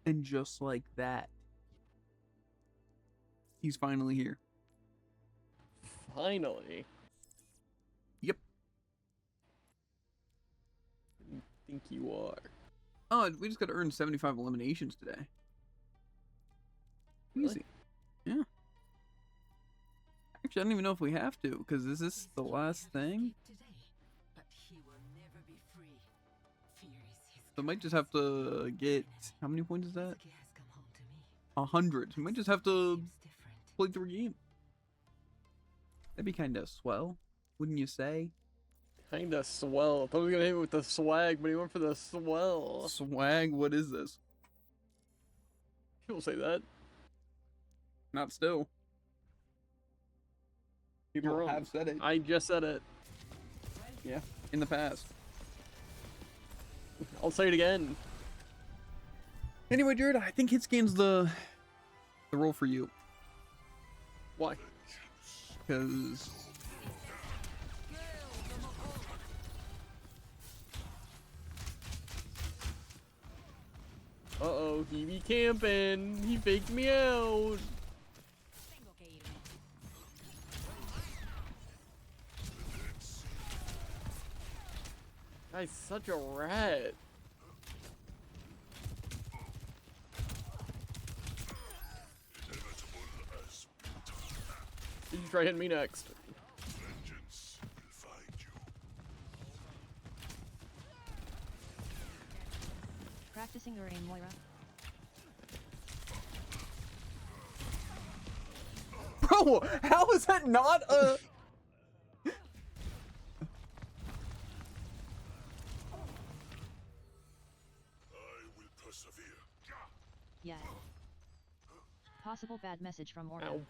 And just like that, he's finally here. Finally. Yep. You think you are? Oh, we just got to earn 75 eliminations today. Really? Easy. Yeah. Actually, I don't even know if we have to, because is this the last thing? So I might just have to get, how many points is that? 100. We might just have to play through a game. That'd be kind of swell, wouldn't you say? Kinda swell. I thought he was gonna hit me with the swag, but he went for the swell. Swag, what is this? People say that. Not still. People You're wrong. have said it. I just said it. Yeah, in the past. I'll say it again. Anyway, Jared, I think hit scan's the role for you. Why? Because Uh-oh, he be camping. He faked me out. Guy's such a rat. You should try hitting me next. Practicing your aim, Moira. bro, how is that not a? Yeah. Possible bad message from Moira. Ow.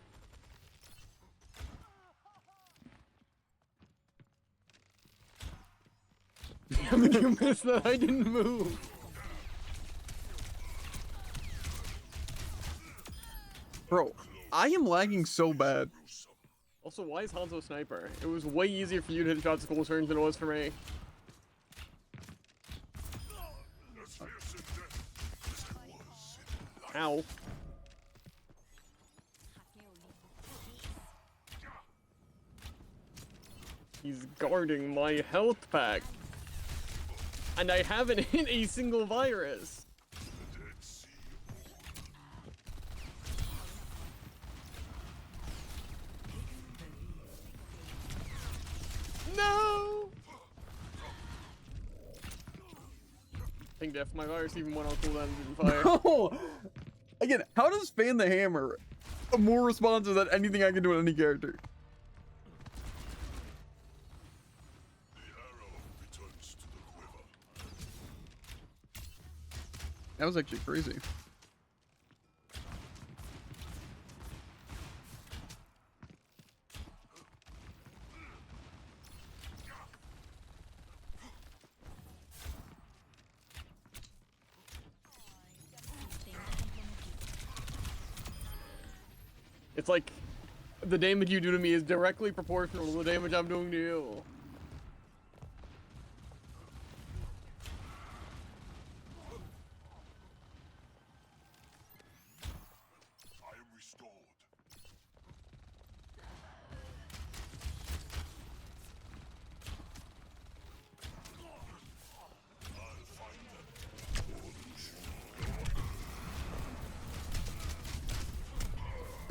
Damn it, you missed that. I didn't move. Bro, I am lagging so bad. Also, why is Hanzo sniper? It was way easier for you to hit shots at close range than it was for me. Ow. He's guarding my health pack. And I haven't hit a single virus. No! Ping def, my virus even went on cooldown and didn't fire. Bro, again, how does fan the hammer more responsive than anything I can do with any character? That was actually crazy. It's like the damage you do to me is directly proportional to the damage I'm doing to you.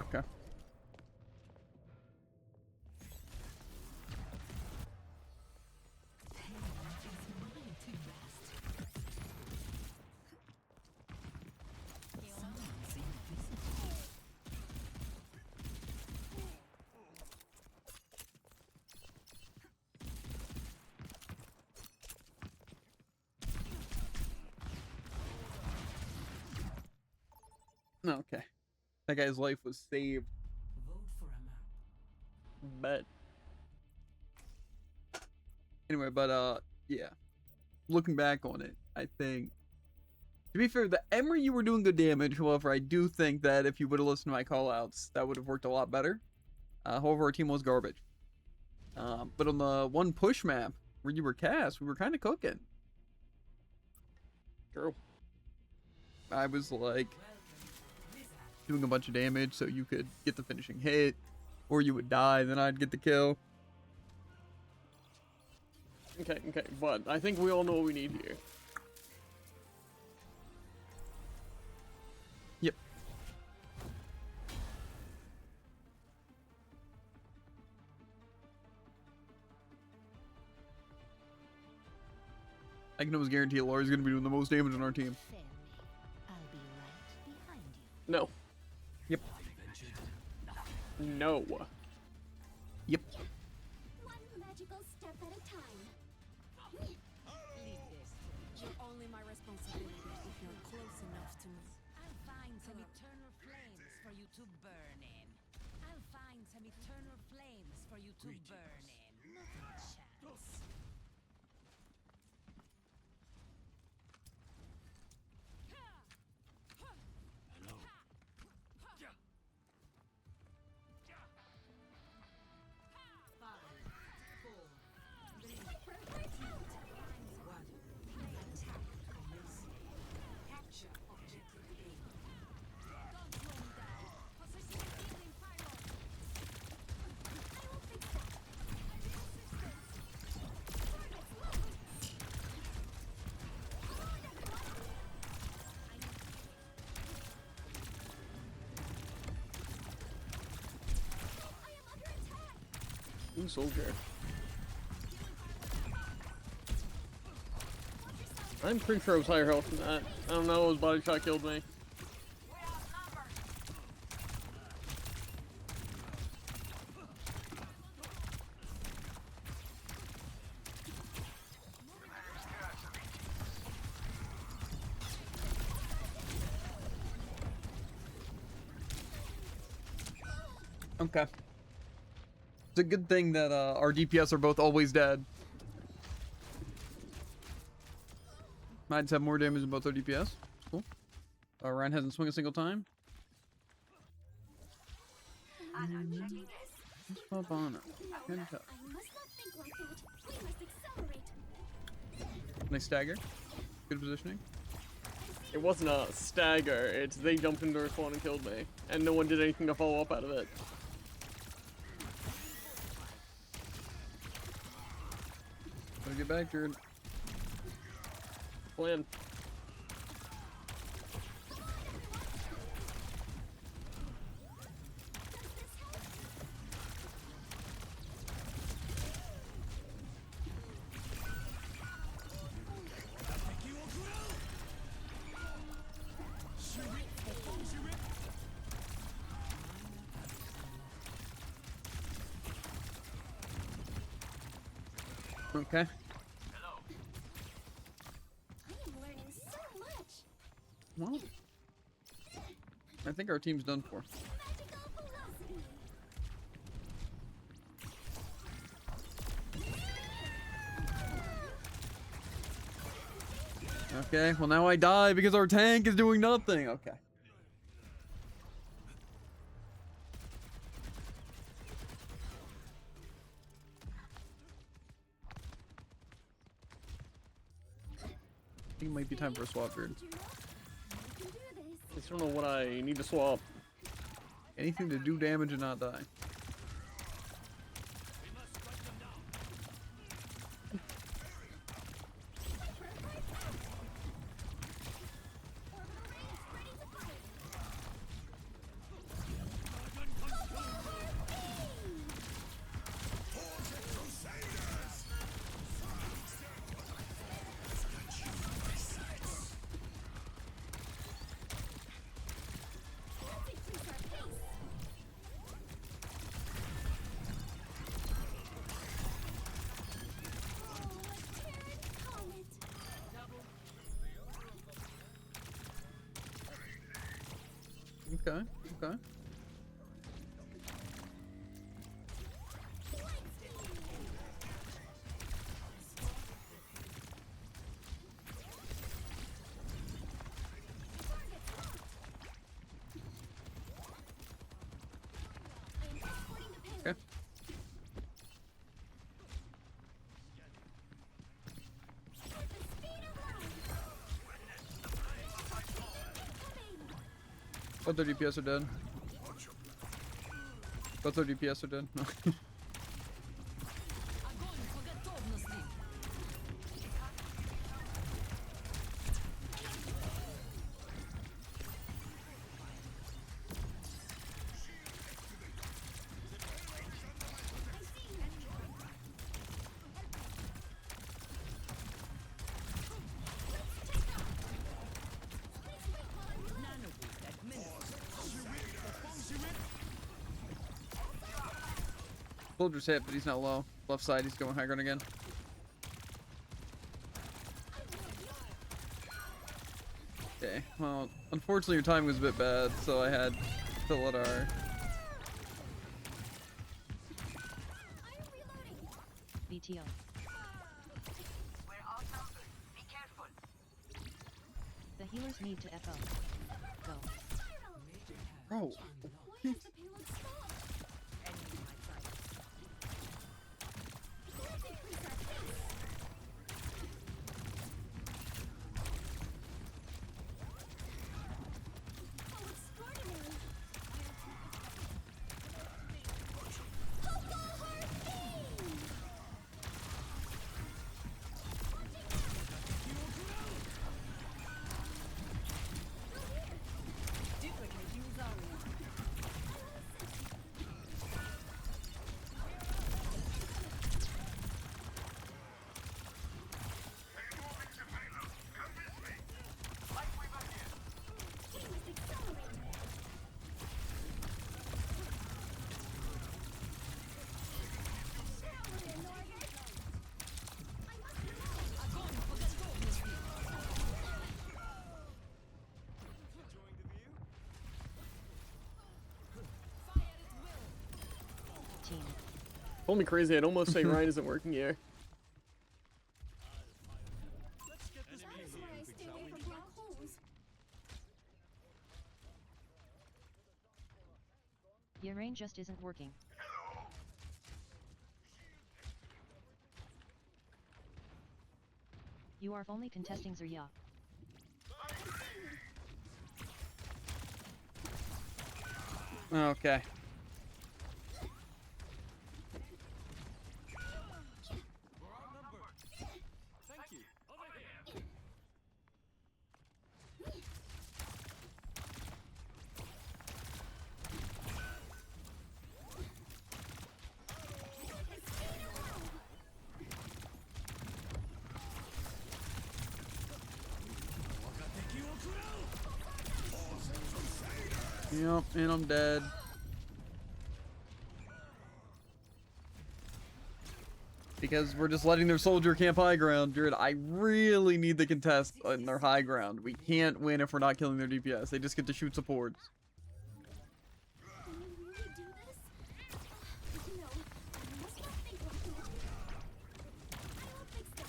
Okay. Okay. That guy's life was saved. Bet. Anyway, but yeah. Looking back on it, I think, to be fair, the Emery you were doing good damage. However, I do think that if you would have listened to my callouts, that would have worked a lot better. However, our team was garbage. But on the one push map where you were cast, we were kind of cooking. True. I was like doing a bunch of damage so you could get the finishing hit, or you would die, then I'd get the kill. Okay, but I think we all know what we need here. Yep. I can almost guarantee Laura's gonna be doing the most damage on our team. Fair me. I'll be right behind you. No. Yep. No. Yep. One magical step at a time. Leave this. You're only my responsibility if you're close enough to me. I'll find some eternal flames for you to burn in. I'll find some eternal flames for you to burn in. Not a chance. Ooh, soldier. I'm pretty sure I was higher health than that. I don't know, his body shot killed me. Okay. It's a good thing that our DPS are both always dead. Might have more damage than both our DPS. Cool. Ryan hasn't swung a single time. Let's pop on it. Good job. I must not think like that. We must accelerate. Nice stagger. Good positioning. It wasn't a stagger, it's they jumped into their spawn and killed me. And no one did anything to follow up out of it. Gotta get back, Jared. Plan. Okay. I am learning so much. Well, I think our team's done for. Magical velocity. Okay, well now I die because our tank is doing nothing. Okay. I think it might be time for a swap, Jared. You know, you can do this. I just don't know what I need to swap. Anything to do damage and not die. Okay, okay. Okay. Both their DPS are dead. Both their DPS are dead. Огонь по готовности. Nanoboost administered. Soldier's hit, but he's not low. Left side, he's going high ground again. Okay, well, unfortunately your timing was a bit bad, so I had to let our... I am reloading. BTO. The healers need to FO. Go. Spiral. Bro, Why is the payload stop? Enemy my sight. Let's increase our pace. Oh, extraordinary. Pogo Harpoon! Duplicating zone. We must accelerate. Огонь по готовности. Team. Told me crazy. I'd almost say Ryan isn't working here. That is why I stay away from black holes. Your range just isn't working. You are only contesting Zerya. okay. Yep, and I'm dead. Because we're just letting their soldier camp high ground. Dude, I really need the contest on their high ground. We can't win if we're not killing their DPS. They just get to shoot supports. Can we really do this? No, I must not think like that. I will fix that.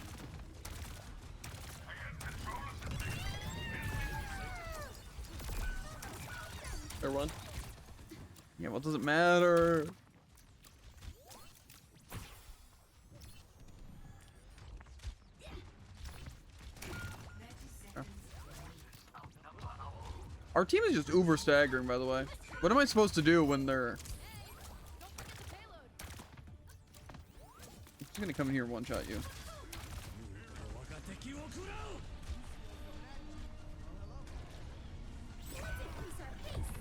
Or one. Yeah, what does it matter? Our team is just uber staggering, by the way. What am I supposed to do when they're... I'm just gonna come in here and one-shot you. Let's increase our pace.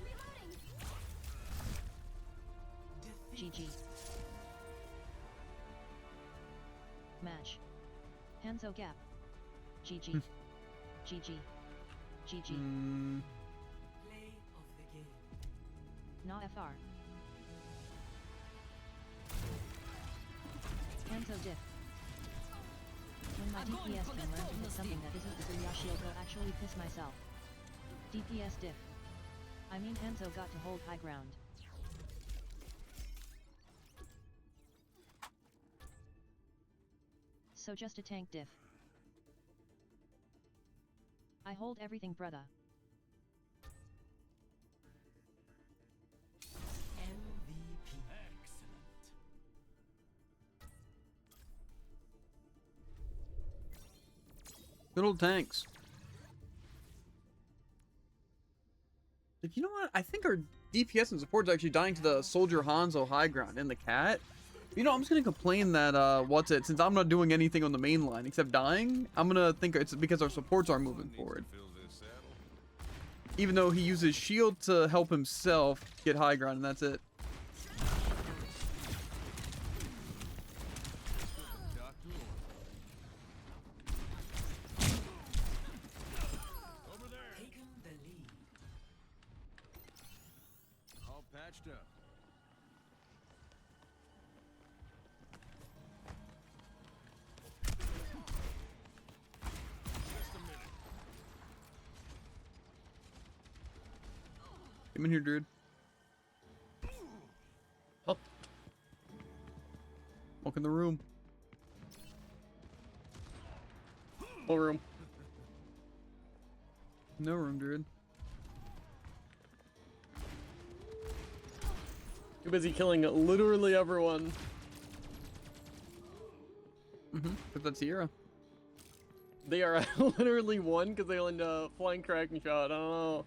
Reloading. GG. Match. Hanzo gap. GG. GG. GG. Na FR. Hanzo diff. When my DPS can learn to hit something that isn't the Zerya shield will actually piss myself. DPS diff. I mean Hanzo got to hold high ground. So just a tank diff. I hold everything, brother. Good old tanks. Like, you know what? I think our DPS and support is actually dying to the Soldier Hanzo high ground and the cat. You know, I'm just gonna complain that, since I'm not doing anything on the main line except dying, I'm gonna think it's because our supports aren't moving forward. Even though he uses shield to help himself get high ground, and that's it. Taken the lead. All patched up. Come in here, dude. Oh, Walk in the room. full room. No room, dude. Too busy killing literally everyone. But that's Sierra. They are literally one because they land a flying cracking shot. Oh.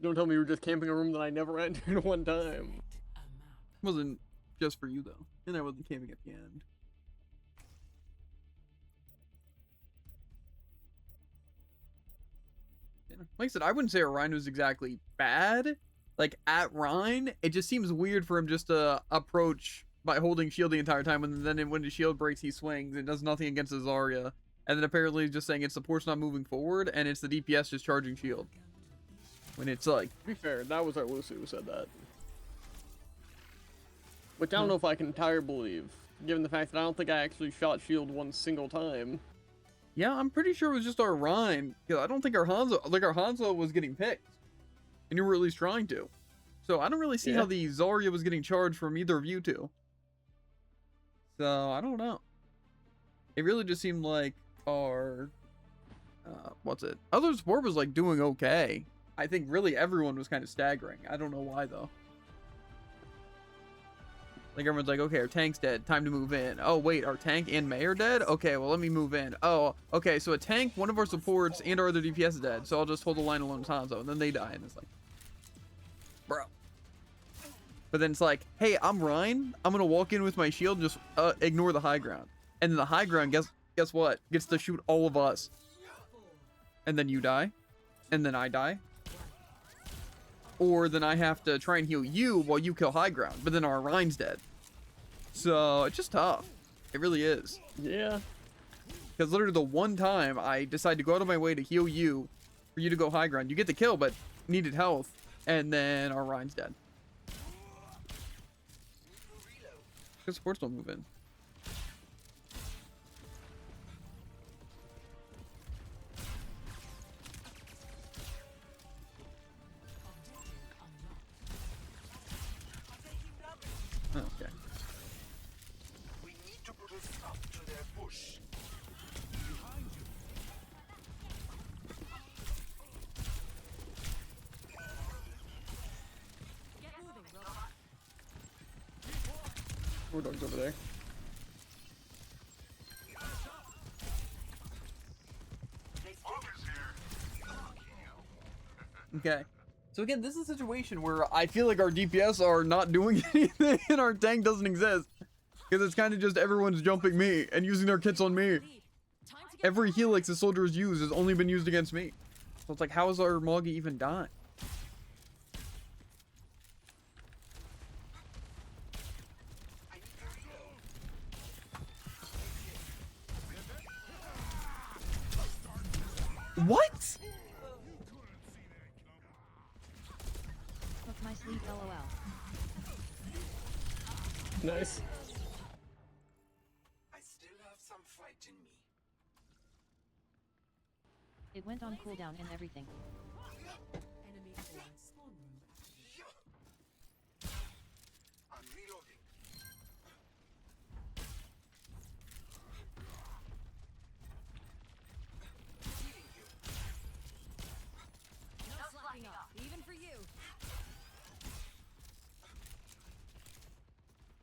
Don't tell me you were just camping a room that I never entered one time. Wasn't just for you though, and I wasn't camping at the end. Yeah. Like I said, I wouldn't say Orion was exactly bad. Like at Rhine, it just seems weird for him just to approach by holding shield the entire time, and then when the shield breaks, he swings and does nothing against the Zarya. And then apparently he's just saying its support's not moving forward, and it's the DPS just charging shield. When it's like, To be fair, that was our Lucy who said that. Which I don't know if I can entirely believe, given the fact that I don't think I actually shot shield one single time. yeah, I'm pretty sure it was just our Rhine. Because I don't think our Hanzo was getting picked. And you were at least trying to. So I don't really see Yeah. how the Zarya was getting charged from either of you two. So I don't know. It really just seemed like our other support was like doing okay. I think really everyone was kind of staggering. I don't know why though. Like everyone's like, okay, our tank's dead. Time to move in. Oh wait, our tank and May are dead? Okay, well let me move in. Oh, okay, so a tank, one of our supports, and our other DPS is dead. So I'll just hold the line alone as Hanzo, and then they die, and it's like, bro. But then it's like, hey, I'm Rhine. I'm gonna walk in with my shield, just ignore the high ground. And then the high ground, guess what? Gets to shoot all of us. And then you die. And then I die. Or then I have to try and heal you while you kill high ground. But then our Rhine's dead. So it's just tough. It really is. Yeah. Because literally the one time I decide to go out of my way to heal you, for you to go high ground, you get the kill, but needed health. And then our Rhine's dead. Because supports don't move in. Oh, okay. We need to put a stop to their push. Get moving, robot. War dog's over there. Okay. So again, this is a situation where I feel like our DPS are not doing anything and our tank doesn't exist. Because it's kind of just everyone's jumping me and using their kits on me. Lead. Time to get Every helix the soldiers use has only been used against me. So it's like, how is our Moggy even dying? What? Hook my sleeve, lol. Nice. I still have some fight in me. It went on cooldown and everything. enemy forward spawn room. I'm reloading.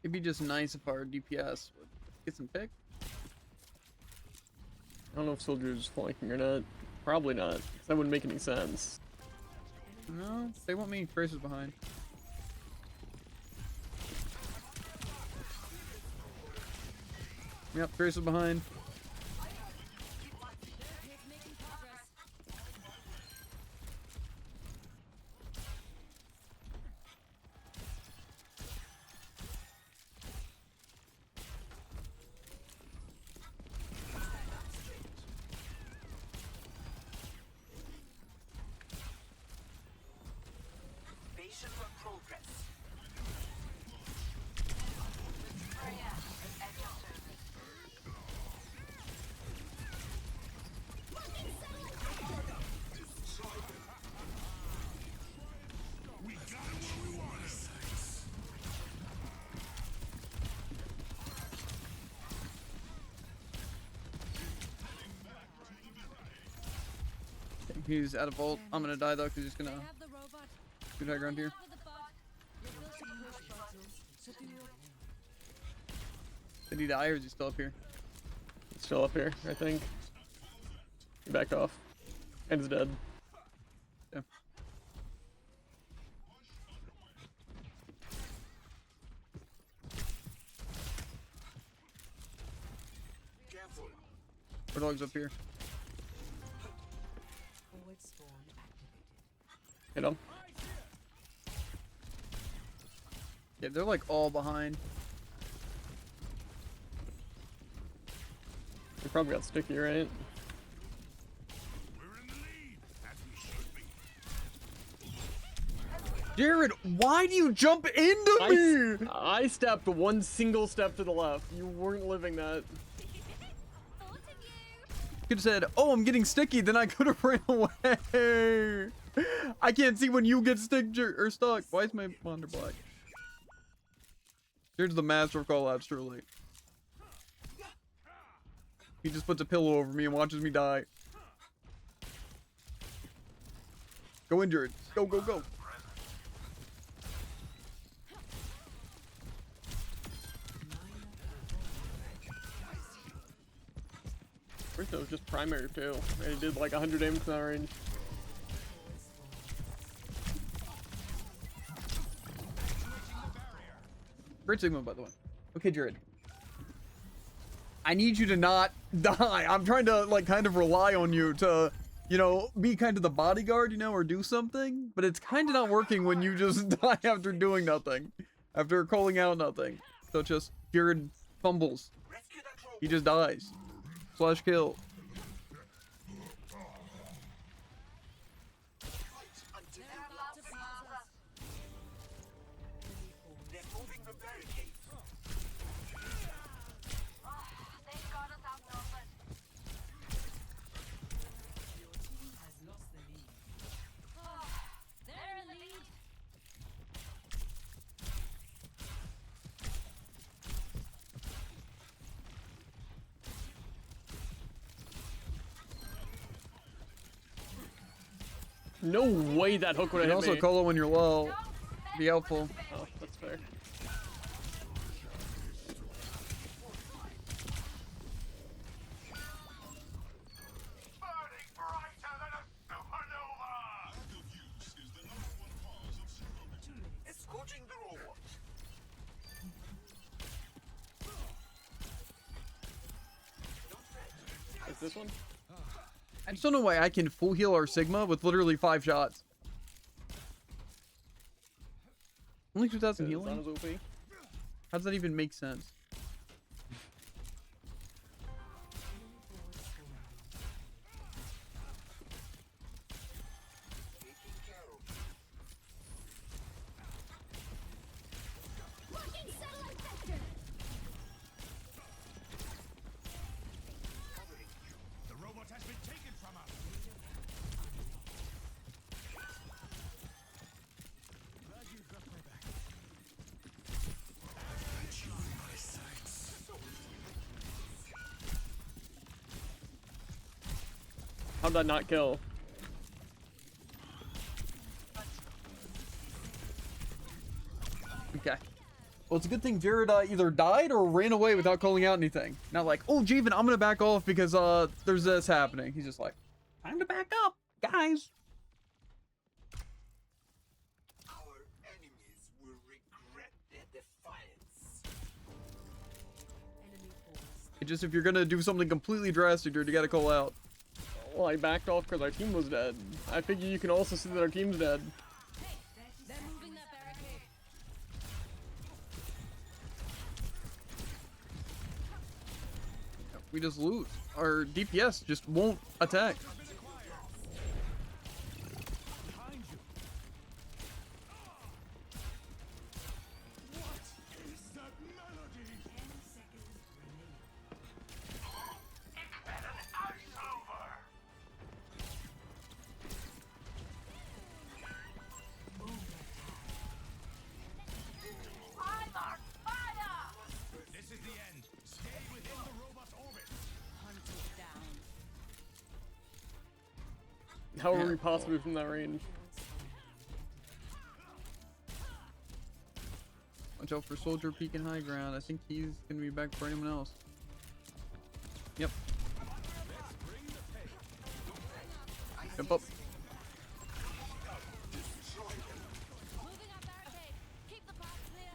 It'd be just nice if our DPS would get some pick. I don't know if Soldier's flanking or not. Probably not, 'cause that wouldn't make any sense. No, they want me Tracer's behind. Yep, Tracer's behind. Making progress. Patient for progress. He's out of ult. I'm gonna die though, because he's They gonna have the robot. do high ground here. With the bot. Reveals some push buttons. Secure. Did he die or is he still up here? It's still up here, I think. He backed off. And is dead. Yeah. Careful. Our dog's up here. Hit him. Yeah, they're like all behind. He probably got sticky, right? Jared, why do you jump into me? I stepped one single step to the left. You weren't living that. Thought of you. Could have said, "Oh, I'm getting sticky." Then I could have ran away. I can't see when you get or stuck. Why is my monitor black? Here's the master of callouts, truly. He just puts a pillow over me and watches me die. Go injured. Go, go, go. First it was just primary too. And he did like 100 damage in that range. Great Sigma, by the way. Okay, Jared. I need you to not die. I'm trying to, like, kind of rely on you to, you know, be kind of the bodyguard, you know, or do something. But it's kind of not working when you just die after doing nothing. After calling out nothing. So it's just, Jared fumbles. Rescue that robot. He just dies. Slash kill. Until they're moving the barricade. They're in the lead. No way that hook would You have can hit also me. call it when you're low. Be helpful. Oh, that's fair. Burning brighter than a supernova. Escorting the robot. Is this one? I just don't know why I can full heal our Sigma with literally 5 shots. Only 2,000 healing? Zana's OP. How does that even make sense? Taking care of. Working satellite vector. The robot has been taken from us. Glad you got my back. Join my sights. How'd that not kill? Okay. Well, it's a good thing Jared either died or ran away without calling out anything. Not like, oh, Javen, I'm gonna back off because there's this happening. He's just like, time to back up, guys. Our enemies will regret their defiance. Enemy force. It just, if you're gonna do something completely drastic, Jared, you gotta call out. Well, I backed off because our team was dead. I figure you can also see that our team's dead. They're moving that barricade. We just lose. Our DPS just won't attack. Behind you. What is that melody? 10 seconds remaining. Ice over. This is the end. Stay within the robot's orbit. Hunted down. How are we possibly from that range? Watch out for Soldier peeking high ground. I think he's gonna be back for anyone else. Yep. Jump up. Moving our barricade. Keep the path clear.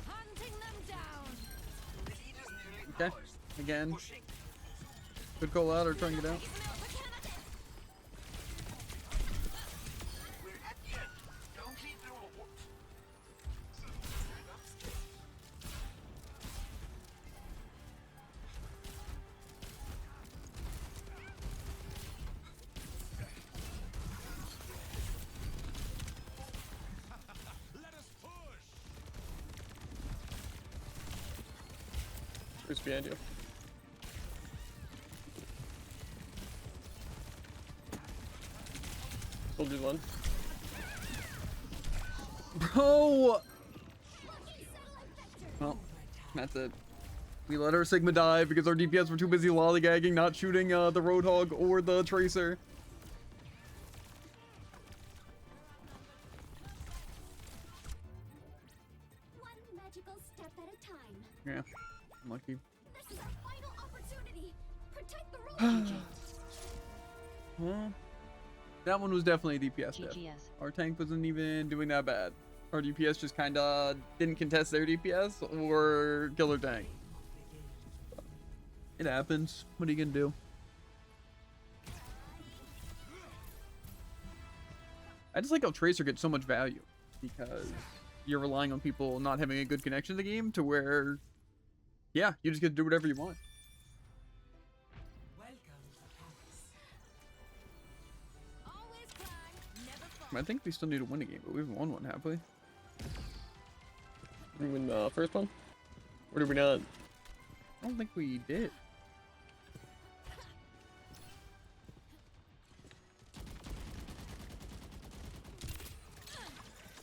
Hunting them down. Okay. Again. Could call out or try and get out. We're at the end. Don't leave the robot. Let us push. Who's behind you? Soldier's one. Bro! Well, that's it. We let our Sigma die because our DPS were too busy lollygagging, not shooting the Roadhog or the Tracer. One magical step at a time. Yeah, unlucky. This is our final opportunity. Protect the robot. Well, that one was definitely a DPS death. GGS. Our tank wasn't even doing that bad. Our DPS just kind of didn't contest their DPS or kill their tank. It happens. What are you gonna do? I just like how Tracer gets so much value because you're relying on people not having a good connection to the game to where, yeah, you just get to do whatever you want. Always climb, never fall. I think we still need to win a game, but we haven't won one, have we? We win the first one? Or did we not? I don't think we did.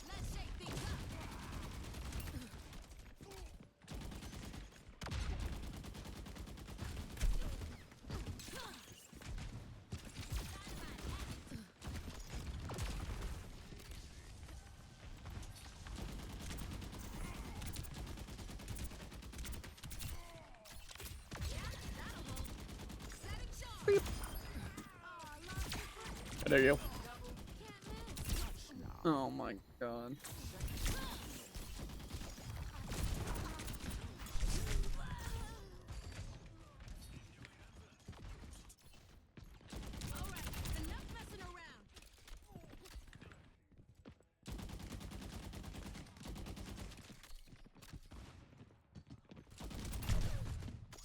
Let's shake things up. There you go. Oh my god. Alright, enough messing around.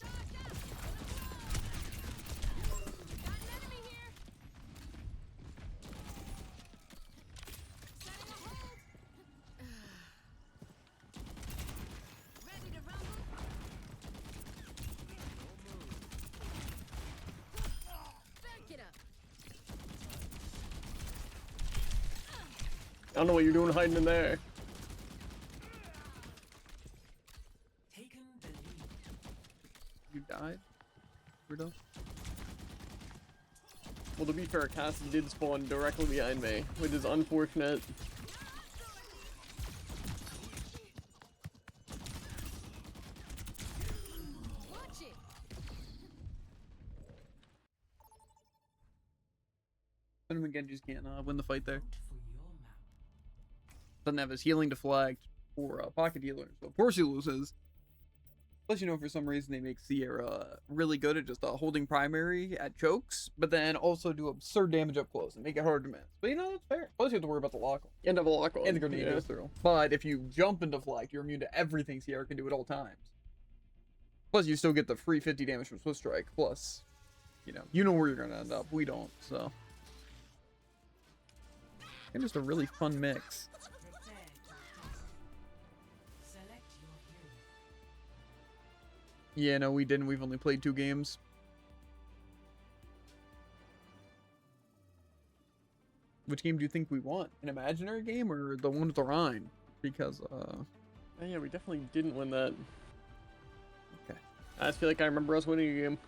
Charge up! Got an enemy here! Setting a hold! Ready to rumble? Back it up! I don't know what you're doing hiding in there. You died? Weirdo? Well, to be fair, Cass did spawn directly behind me, which is unfortunate. Cinnamon Genji's can't win the fight there. Doesn't have his healing deflect or pocket healer, so of course he loses. Plus, you know, for some reason they make Sierra really good at just holding primary at chokes, but then also do absurd damage up close and make it hard to miss. But you know, that's fair. Plus, you have to worry about the lock on. End of a lock on. And the grenade goes through. But if you jump and deflect, you're immune to everything Sierra can do at all times. Plus, you still get the free 50 damage from Swift Strike. Plus, you know where you're going to end up. We don't, so. And just a really fun mix. Yeah, no, we didn't. We've only played 2 games. Which game do you think we want? An imaginary game or the one with the Rhine? Because, Oh, yeah, we definitely didn't win that. Okay. I just feel like I remember us winning a game.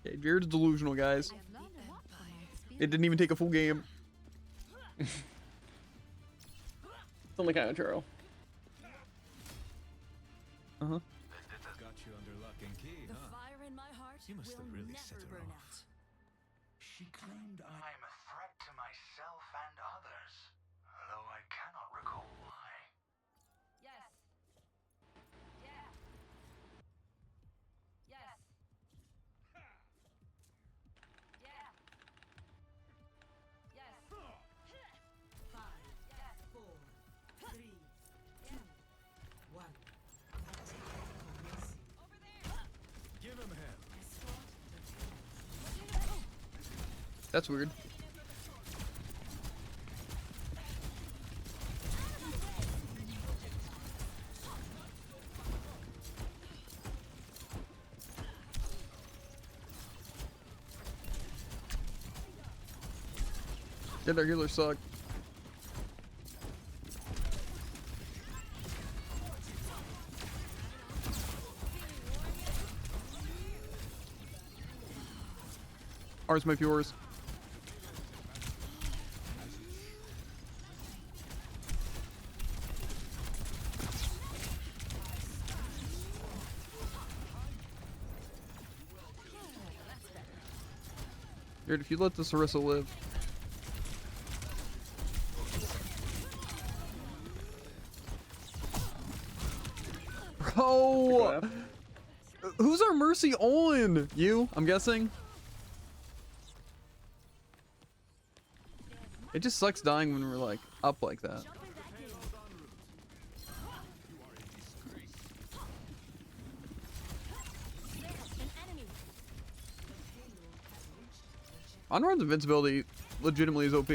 Okay, Jared's delusional, guys. It didn't even take a full game. It's only kind of true. Uh-huh. Got you under lock and key, The huh? fire in my heart You must have will really never set her burn off. out. She claimed I am a threat to myself and others, though I cannot recall why. Yes. Yeah. Yes. Yeah. Yes. 5, 4, 3, 2, 1. Give him hell. That's weird. Yeah, their healers suck. Ours might be yours. Dude, if you let this Orisa live. Bro! Who's our Mercy on? You, I'm guessing? It just sucks dying when we're like up like that. Onrod's invincibility legitimately is OP.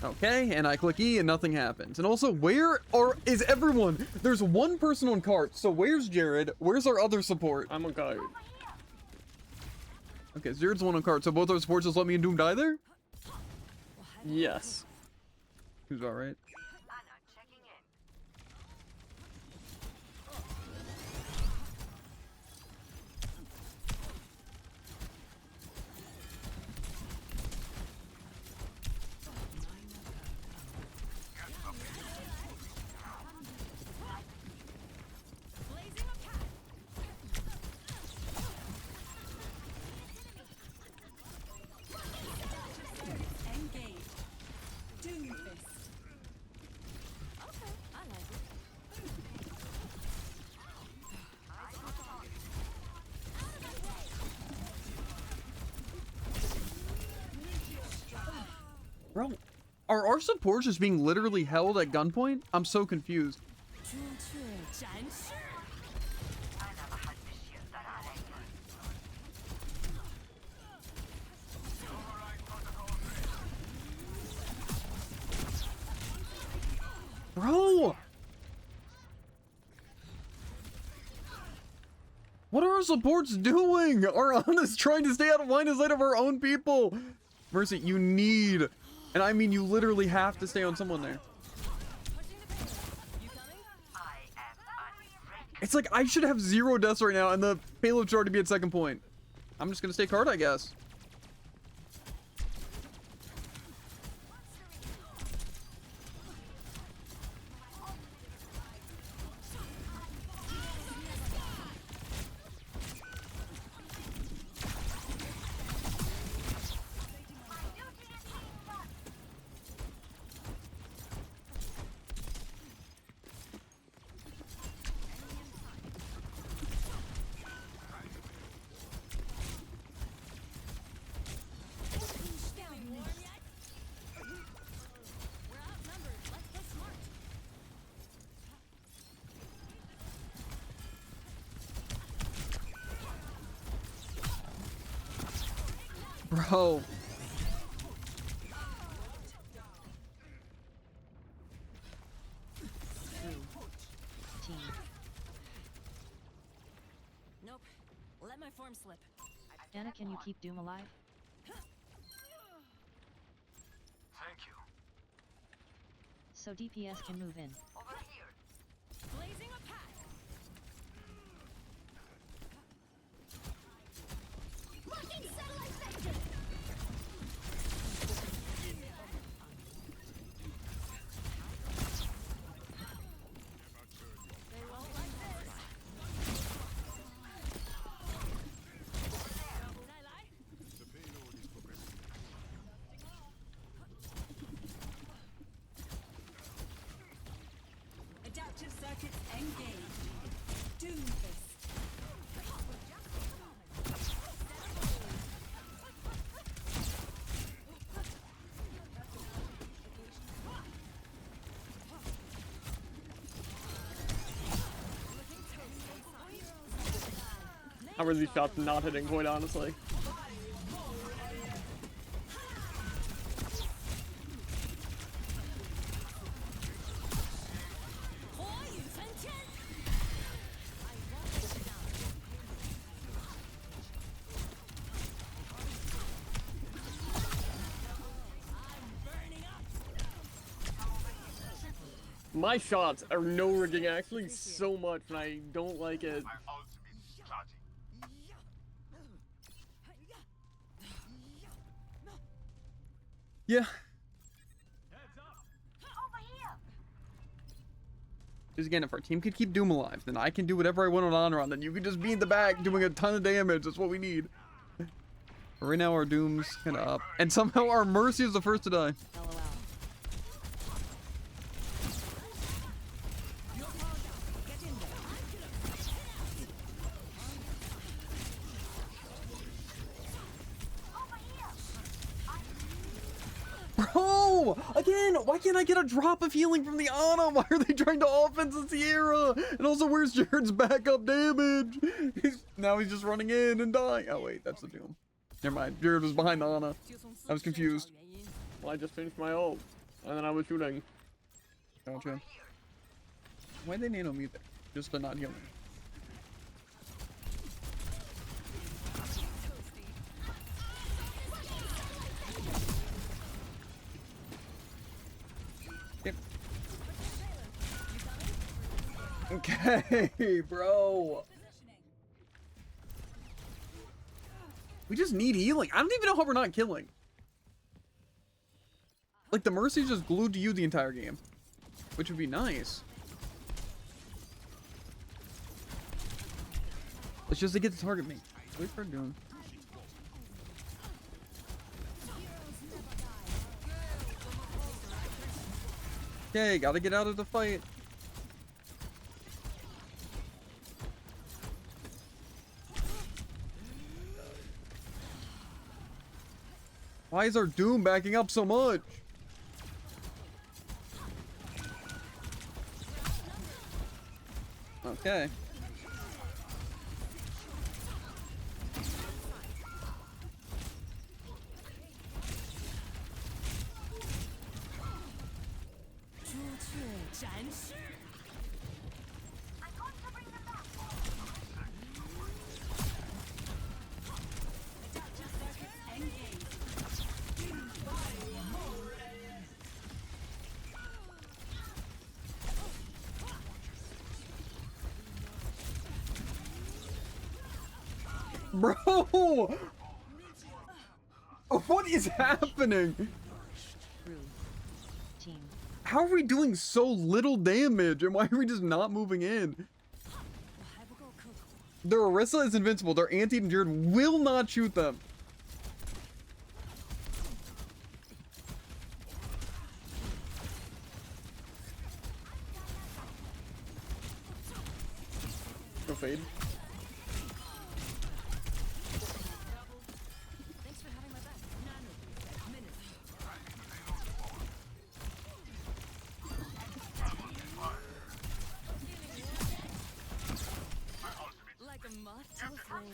Okay, and I click E and nothing happens. And also, where is everyone? There's one person on cart, so where's Jared? Where's our other support? I'm on guard. Okay, Jared's the one on cart, so both our supports just let me and Doom die there? Yes. Who's alright? Bro, are our supports just being literally held at gunpoint? I'm so confused. Bro! What are our supports doing? Our Ana's trying to stay out of line of sight of our own people. Mercy, you need, and I mean you literally have to stay on someone there. It's like I should have 0 deaths right now and the payload should already be at second point. I'm just gonna stay card, I guess. Bro. Team. Nope. Let my form slip. Anna, can you keep Doom alive? Thank you. So DPS can move in. Blazing a path. Marking satellite sector! They won't like this. Did I lie? Adaptive circuits engaged. Doomfist. How are these shots not hitting, quite honestly? My shots are no rigging actually so much, and I don't like it. My ultimate starting. Yeah. Over here! Because again, if our team could keep Doom alive, then I can do whatever I want on Honor on. Then you can just be in the back doing a ton of damage. That's what we need. But right now our Doom's kind of up. And somehow our Mercy is the first to die. LOL. Bro! Again, why can't I get a drop of healing from the Ana? Why are they trying to offense the Sierra? And also, where's Jared's backup damage? Now he's just running in and dying. Oh wait, that's the Doom. Never mind, Jared was behind the Ana. I was confused. Well, I just finished my ult, and then I was shooting. Gotcha. Why'd they nano me there? Just to not heal me. Yep. Okay, bro. We just need healing. I don't even know how we're not killing. Like, the Mercy's just glued to you the entire game. Which would be nice. It's just to get the target mate. Wait for Doom. Okay, gotta get out of the fight. Why is our Doom backing up so much? Okay. Bro! What is happening? Rude. Team. How are we doing so little damage? And why are we just not moving in? Their Orisa is invincible. Their anti-endured will not shoot them. Go fade. Thanks for having my back. Like a moth to a flame.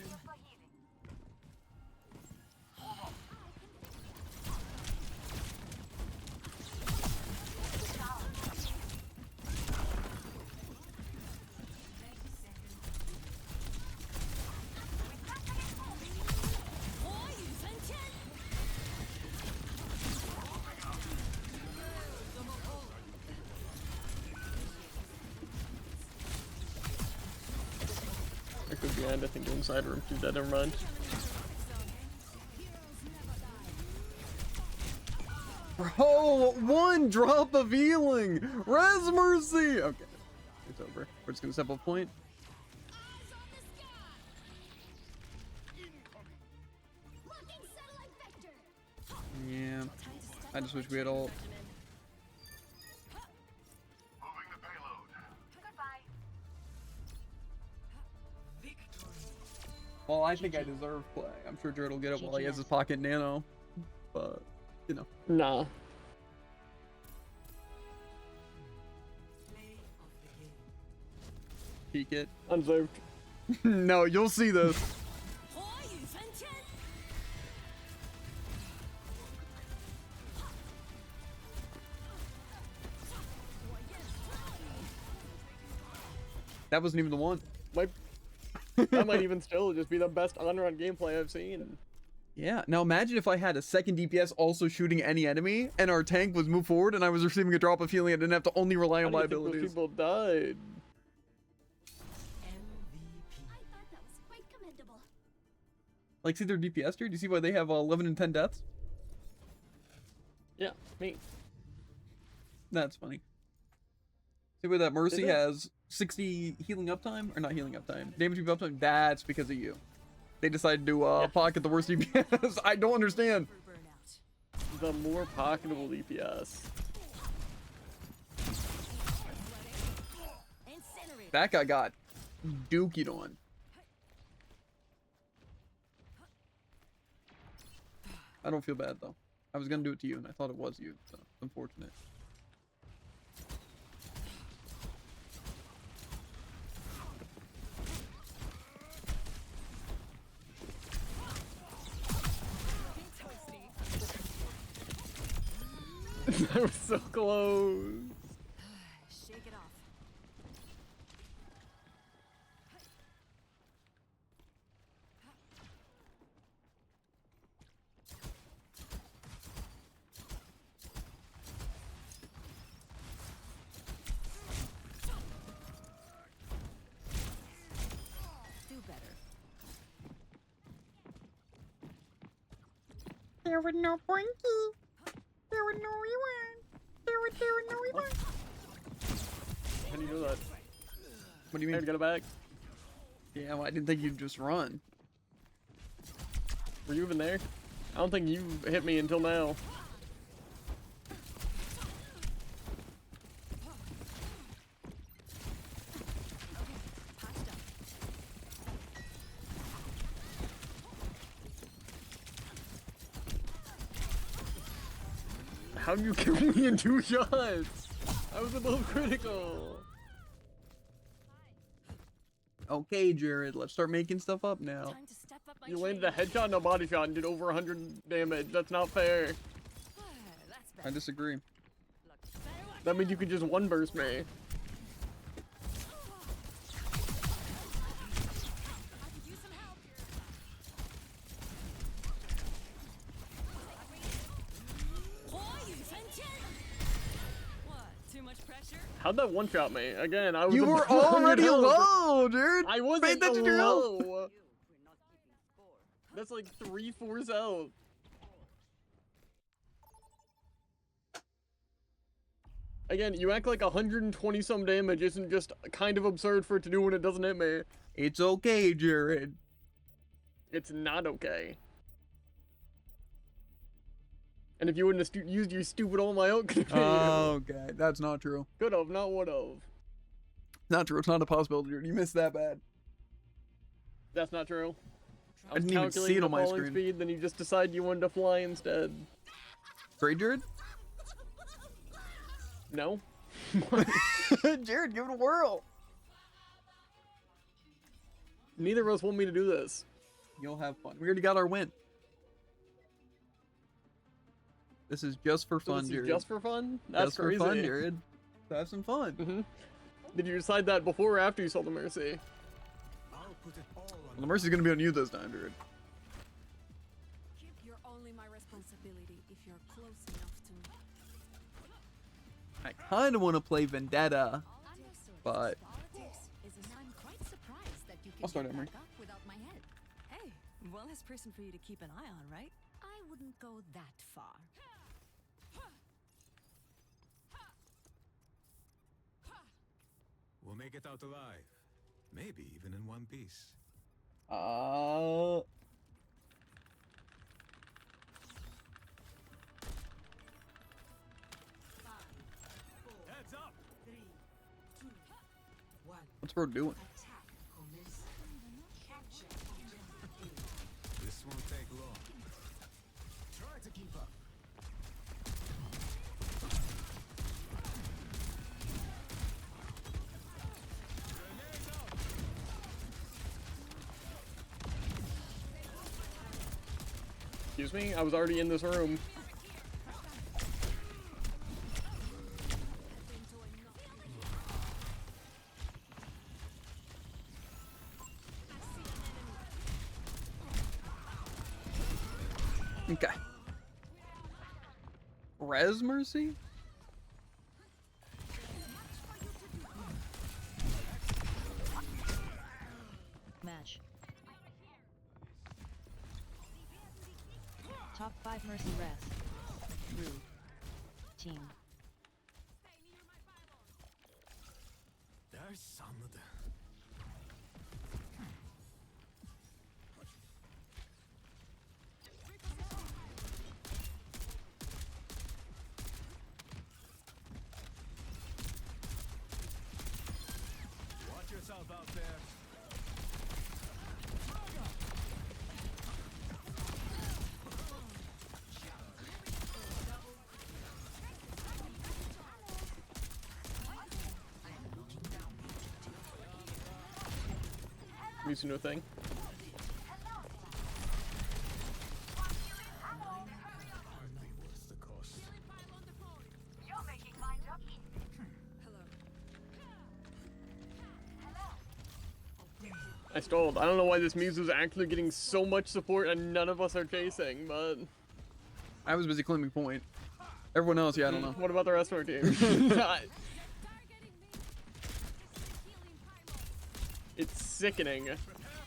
I could be behind, I think, inside room. She's dead, never mind. Bro, one drop of healing. Res mercy. Okay, it's over. We're just gonna step up point. Locking satellite vector. Yeah, I just wish we had all. Moving the payload. Goodbye. Well, I think I deserve play. I'm sure Jared will get it while he has his pocket nano, but you know. Nah. Peek it. Unserved. No, you'll see this. That wasn't even the one. That might even still just be the best on-run gameplay I've seen. Yeah. Now imagine if I had a second DPS also shooting any enemy, and our tank was moved forward, and I was receiving a drop of healing. I didn't have to only rely on my How do you think those abilities. people died. I thought that was quite commendable. Like, see their DPS here? Do you see why they have 11 and 10 deaths? Yeah, me. That's funny. See where that Mercy Is it? has 60 healing uptime? Or not healing uptime. Damage uptime? That's because of you. They decided to pocket the worst DPS. I don't understand. The more pocketable DPS. That guy got dookied on. I don't feel bad though. I was gonna do it to you and I thought it was you, so it's unfortunate. That was so close. Shake it off. Do better. There was no pointy. There was no reward. There was no reward. How do you know that? What do you Hey, mean? got it back. Yeah, well, I didn't think you'd just run. Were you even there? I don't think you hit me until now. How do you kill me in 2 shots? I was above critical. Okay, Jared, let's start making stuff up now. Time to step up my You landed a headshot and a body shot and did over 100 damage. That's not fair. That's better. I disagree. Look, better watch That means you could just one burst me. I could use some help. What? Too much pressure? How'd that one shot me? Again, I was You were above 100 already health. low, dude. I wasn't Pay attention to your health. low. That's like 3/4 out. Again, you act like 120 some damage isn't just kind of absurd for it to do when it doesn't hit me. It's okay, Jared. It's not okay. And if you wouldn't have used your stupid all my own, Okay, that's not true. could have, not would have. Not true. It's not a possibility, Jared. You missed that bad. That's not true. I didn't even see it on my falling screen. speed, then you just decide you wanted to fly instead. Great, Jared? No? Jared, give it a whirl. Neither of us want me to do this. You'll have fun. We already got our win. This is just for So fun, this is Jared. just for fun? That's just crazy. for fun, Jared. So have some fun. Mm-hmm. Did you decide that before or after you saw the Mercy? I'll put it all on Well, the mercy's gonna be on you this time, Jared. You're only my responsibility if you're close enough to me. I kind of want to play Vendetta, Understood. but Politics is a I'm quite surprised that you can I'll start get Emery. back up without my help. Hey, one less person for you to keep an eye on, right? I wouldn't go that far. We'll make it out alive. Maybe even in one piece. Heads up! what's bro doing? This won't take long. Try to keep up. Grenade out! Excuse me? I was already in this room. Okay. Res Mercy? Match. Top 5 Mercy Res. Rude. Team. There's some of them. Watch yourself out there. Used to know thing. Hardly worth the cost. I stalled. I don't know why this Muse is actually getting so much support and none of us are chasing, but I was busy claiming point. Everyone else, yeah, I don't know. what about the rest of our team? It's sickening.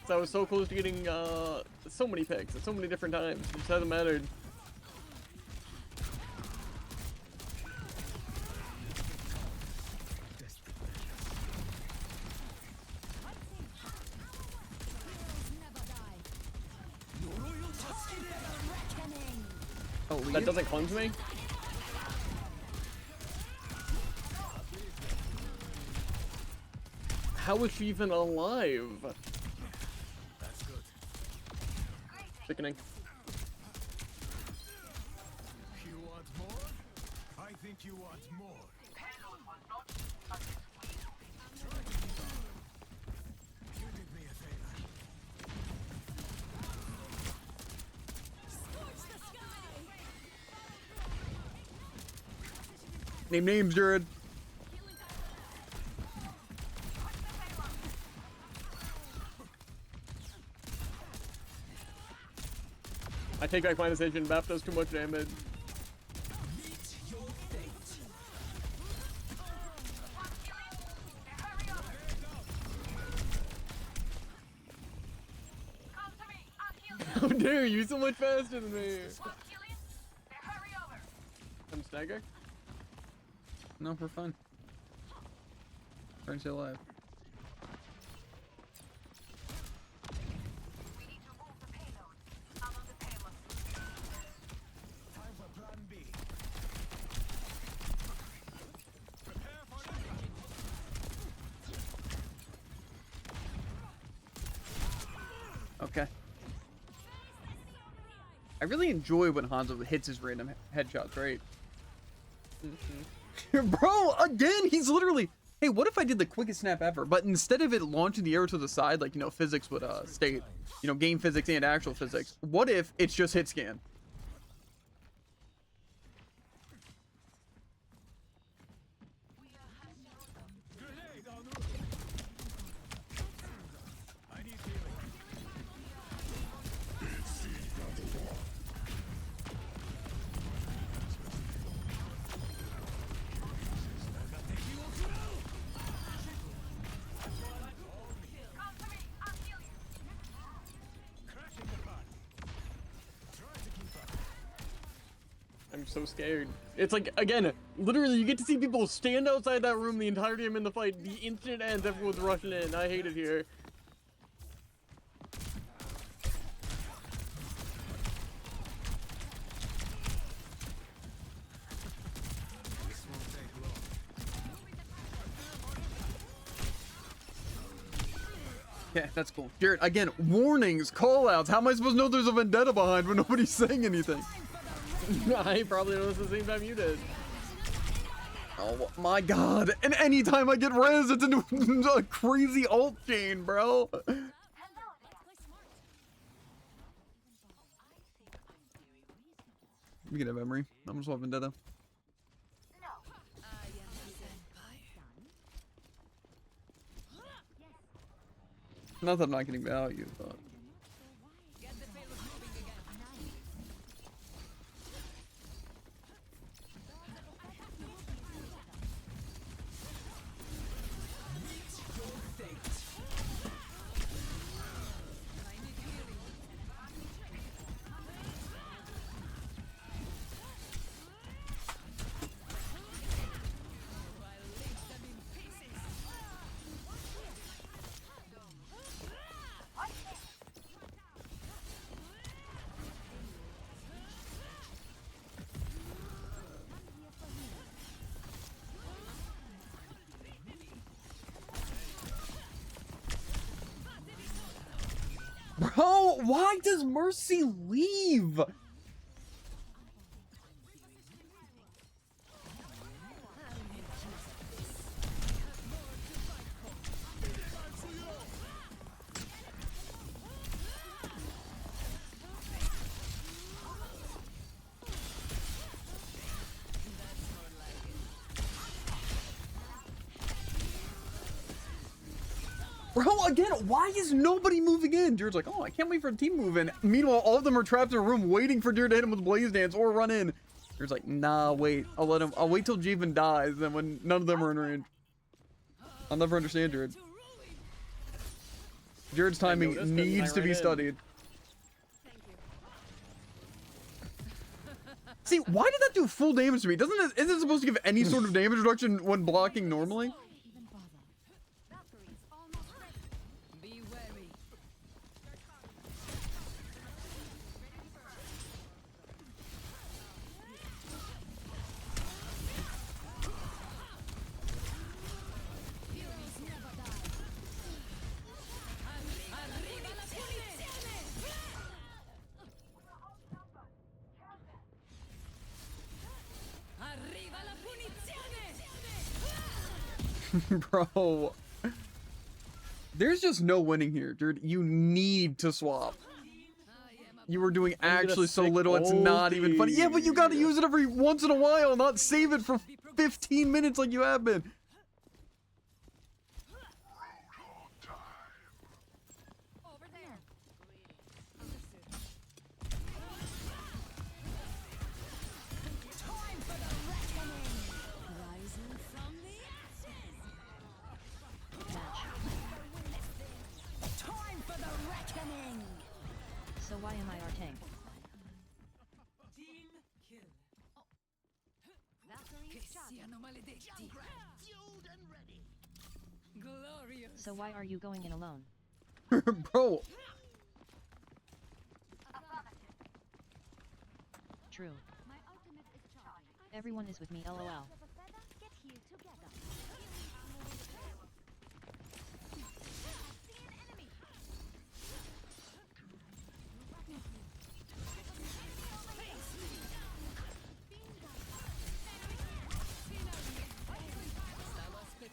So I was so close to getting so many picks at so many different times. It just hasn't mattered. Oh, That leave? doesn't cleanse me? How is she even alive? That's good. Sickening. You want more? I think you want more. You did me a favor. Name names, Jared. I take back my decision. Bap does too much damage. How dare you? So much faster than me. I'm stagger. No, we're fine. Trying to stay alive. Time for plan B. Prepare for impact. Okay. I really enjoy when Hanzo hits his random headshots, right? Bro, again, he's literally... Hey, what if I did the quickest snap ever, but instead of it launching the arrow to the side, like, you know, physics would state, you know, game physics and actual physics, what if it's just hit scan? Grenade en route. I need healing. Crashing the party. Try to keep up. I'm so scared. It's like, again, literally, you get to see people stand outside that room the entire time in the fight. The instant it ends, everyone's rushing in. I hate it here. This won't take long. Yeah, that's cool. Jared, again, warnings, callouts. How am I supposed to know there's a vendetta behind when nobody's saying anything? I probably noticed the same time you did. Oh my god. And anytime I get res, it's into a crazy ult chain, bro. We can have Emery. I'm gonna swap vendetta. Not that I'm not getting value, but... Bro, why does Mercy leave? Bro, again, why is nobody moving in? Jared's like, oh, I can't wait for a team move in. Meanwhile, all of them are trapped in a room waiting for Jared to hit him with Blaze Dance or run in. Jared's like, nah, wait. I'll wait till Javen dies, then when none of them are in range. I'll never understand Jared. Jared's timing noticed 'cause needs I to ran be in. studied. See, why did that do full damage to me? Isn't it supposed to give any sort of damage reduction when blocking normally? Be wary. Arriva la punizione! Arriva la punizione! Bro. There's just no winning here, dude. You need to swap. You were doing actually so sick little, it's not even funny. Yeah, but you gotta ulti. use it every once in a while, not save it for 15 minutes like you have been. Over there. Rising from the ashes. Match. Time for the reckoning. So why am I our tank? Team kill. Valkyrie Che charging. siano maledetti. Glorious. So why are you going in alone? Bro, True. My ultimate is charging. Everyone is with me, lol. Of a feather, get healed together. See an enemy.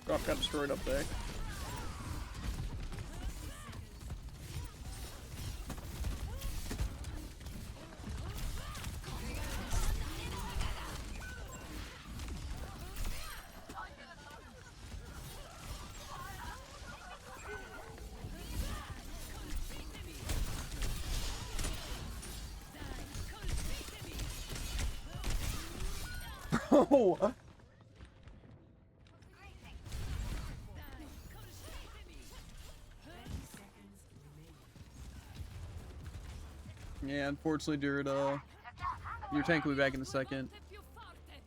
Drop got destroyed up there. bro. Yeah, unfortunately, dude, your tank will be back in a second. Più forte.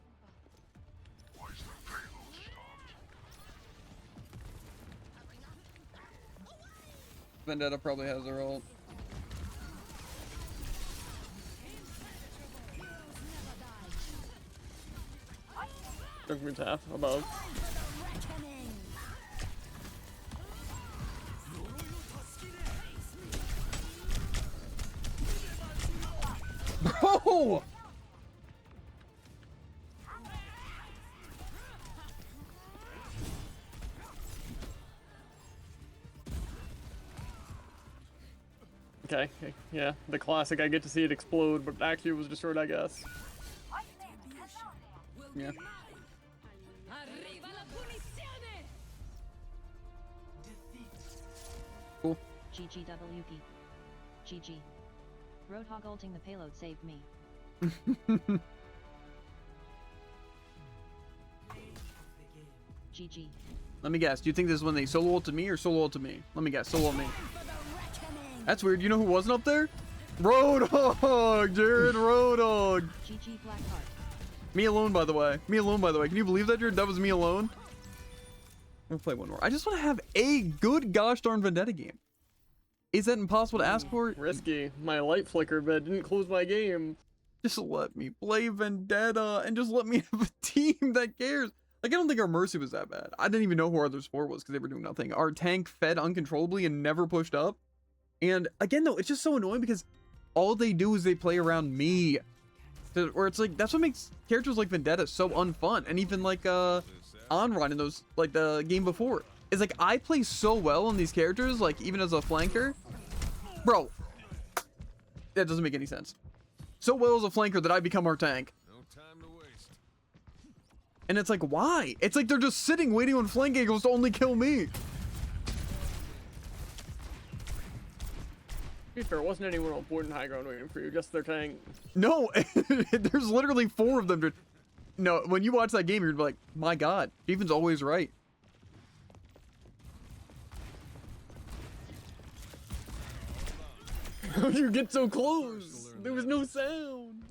Vendetta probably has their ult. Took me half above. Bro! Okay, yeah, the classic. I get to see it explode, but actually it was destroyed, I guess. Yeah. Arriva la punizione. Cool. GGWP. GG. Roadhog ulting the payload saved me. GG. Let me guess. Do you think this is when they solo ulted me or solo ulted me? Let me guess. Solo ult me. That's weird. You know who wasn't up there? Roadhog, Jared. Roadhog. GG Blackheart. Me alone, by the way. Me alone, by the way. Can you believe that, Jared? That was me alone. We'll play one more. I just want to have a good gosh darn Vendetta game. Is that impossible to ask for? Risky. My light flickered, but it didn't close my game. Just let me play Vendetta and just let me have a team that cares. Like, I don't think our Mercy was that bad. I didn't even know who our other support was because they were doing nothing. Our tank fed uncontrollably and never pushed up. And again, though, it's just so annoying because all they do is they play around me. Where it's like, that's what makes characters like Vendetta so unfun. And even like Onrun in those, like the game before. It's like, I play so well on these characters, like even as a flanker. Bro, that doesn't make any sense. So well as a flanker that I become our tank. No time to waste. And it's like, why? It's like they're just sitting waiting on flank angles to only kill me. To be fair, it wasn't anyone on board in high ground waiting for you, just their tank. No, there's literally 4 of them. Dude. No, when you watch that game, you're like, my God, Steven's always right. How did you get so close? There was no sound.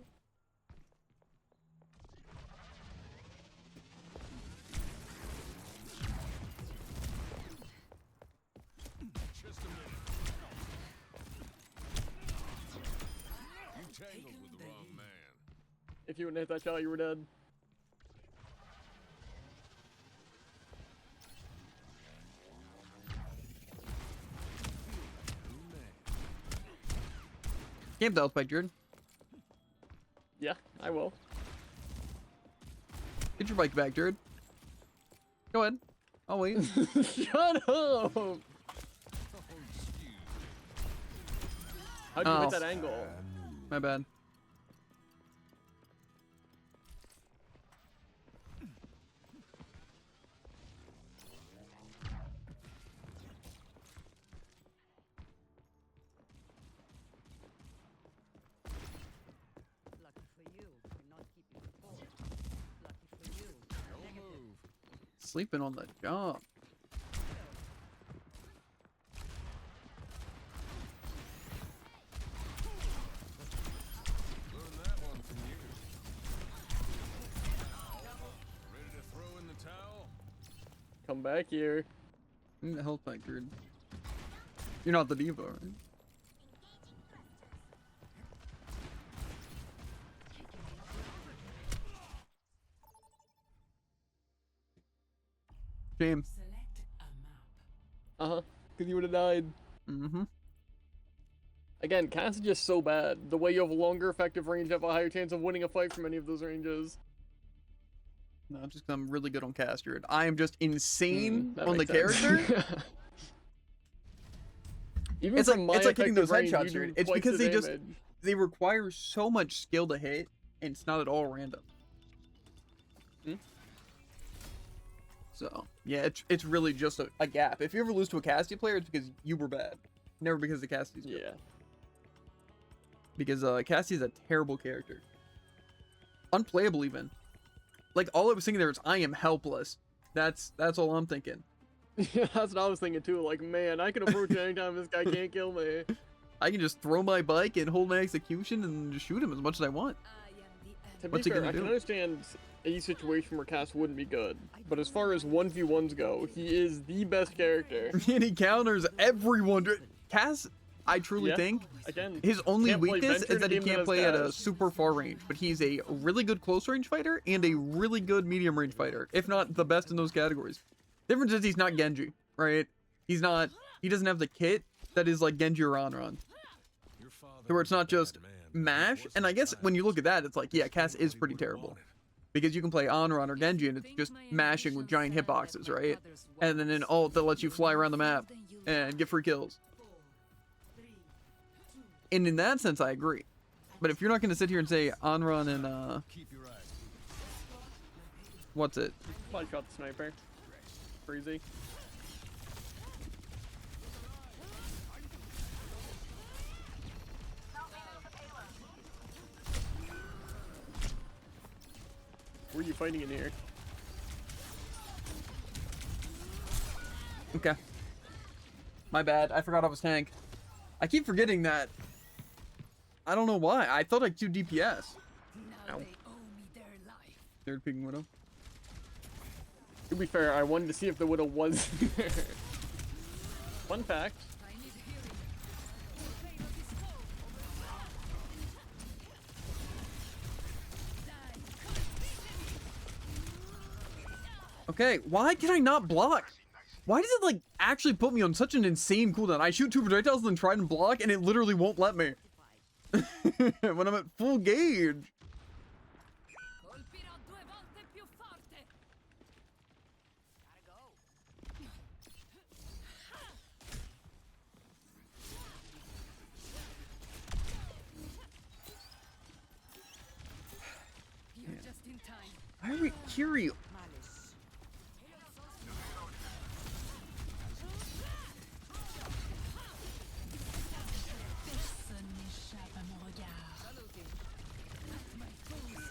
Just a minute. You tangled with the wrong man. If you wouldn't hit that shot, you were dead. Camp that by Jordan. Yeah, I will. Get your bike back, Jared. Go ahead. I'll wait. Shut up! How'd you Oh. hit that angle? My bad. Lucky for you, you're not keeping score. Lucky for you. Don't move. Sleeping on the job. Come back here. I need the health pack, dude. You're not the diva, right? Shame. Select a map. Uh-huh. Because you would have died. Mm-hmm. Again, Cass is just so bad. The way you have a longer effective range, you have a higher chance of winning a fight from any of those ranges. No, just 'cause I'm really good on cast, dude. I am just insane That on the makes sense. character. Even It's from like my hitting those effective range, headshots, you do dude. It's twice because the they just damage. they require so much skill to hit, and it's not at all random. Hmm? So yeah, it's really just a gap. If you ever lose to a Cassie player, it's because you were bad, never because the Cassie's good. Yeah. Because Cassie's a terrible character, unplayable even. Like all I was thinking there is I am helpless. That's all I'm thinking. Yeah, that's what I was thinking too. Like, man, I can approach you anytime this guy can't kill me. I can just throw my bike and hold my execution and just shoot him as much as I want. I am the end. To be What's he fair, gonna I can do? understand a situation where Cass wouldn't be good, but as far as 1v1s go, he is the best character. And he counters everyone. Cass, I truly Yeah. think Again, his only can't play weakness Venture is in that a he game that can't has play at a Cass. super far range, but he's a really good close range fighter and a really good medium range fighter, if not the best in those categories. Difference is he's not Genji, right? He doesn't have the kit that is like Genji or Anran. Your father Where it's was a not just bad man, but he mash, wasn't and I guess when you look at that, it's like, yeah, Cass is he pretty would've terrible. wanted. Because you can play Anran or Genji and it's just mashing with giant hitboxes, right? And then an ult that lets you fly around the map and get free kills. And in that sense, I agree. But if you're not going to sit here and say Anran and, Keep your eyes. what's it? Probably shot the sniper. Freezy. Who are you fighting in here? Okay. My bad. I forgot I was tank. I keep forgetting that. I don't know why. I thought I queued DPS. Now Ow. they owe me their life. Third picking Widow. To be fair, I wanted to see if the Widow was there. Fun fact. I need healing. Okay, why can I not block? Why does it like actually put me on such an insane cooldown? I shoot 2 projectiles and then try and block and it literally won't let me. When I'm at full gauge. Colpirò 2 volte più forte. Gotta go. You're just in time. Why are we Kiryu? Malice. Personne n'échappe à mon regard. My foes.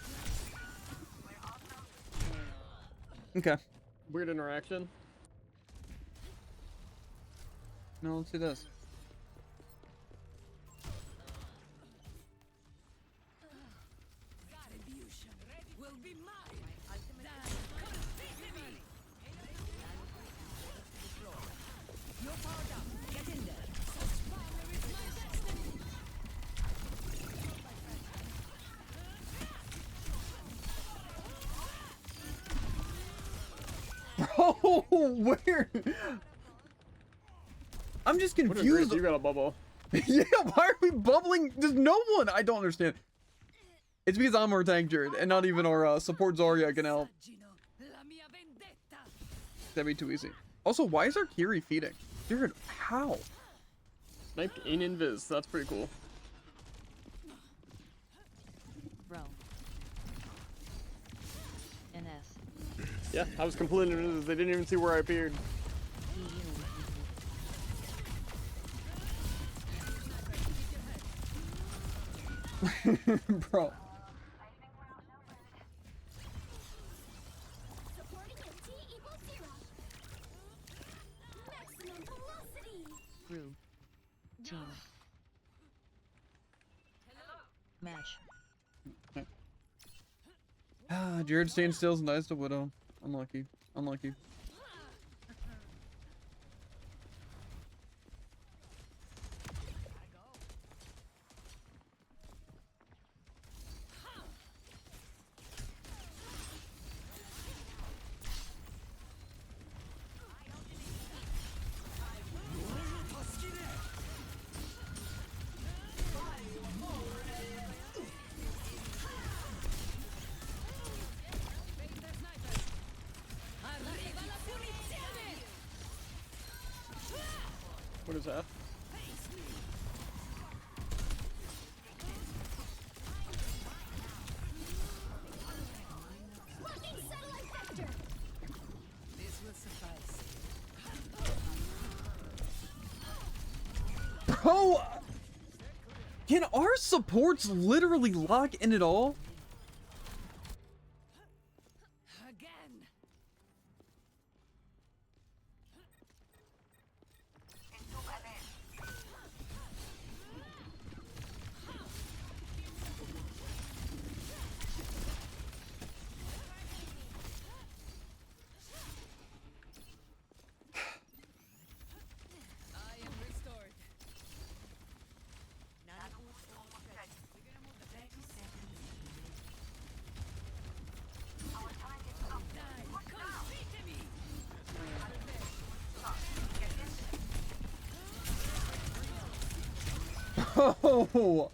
Okay. Weird interaction. No, let's do this. Retribution will be mine. Bro, where? I'm just What a great, confused. you got a bubble. Yeah, why are we bubbling? There's no one. I don't understand. It's because I'm our tank, Jared, and not even our support Zarya can help. La mia vendetta. That'd be too easy. Also, why is our Kiri feeding? Jared, how? Sniped in invis. That's pretty cool. Bro. NS. Yeah, I was completely in invis. They didn't even see where I appeared. Bro. Supporting MT equals 0. Maximum velocity. Crew. Team. Match. Ah, Jared staying still is nice to Widow. Unlucky. Unlucky. What is that? Fucking satellite vector! This will suffice. Bro, can our supports literally lock in it all? Again. I am restored. Oh,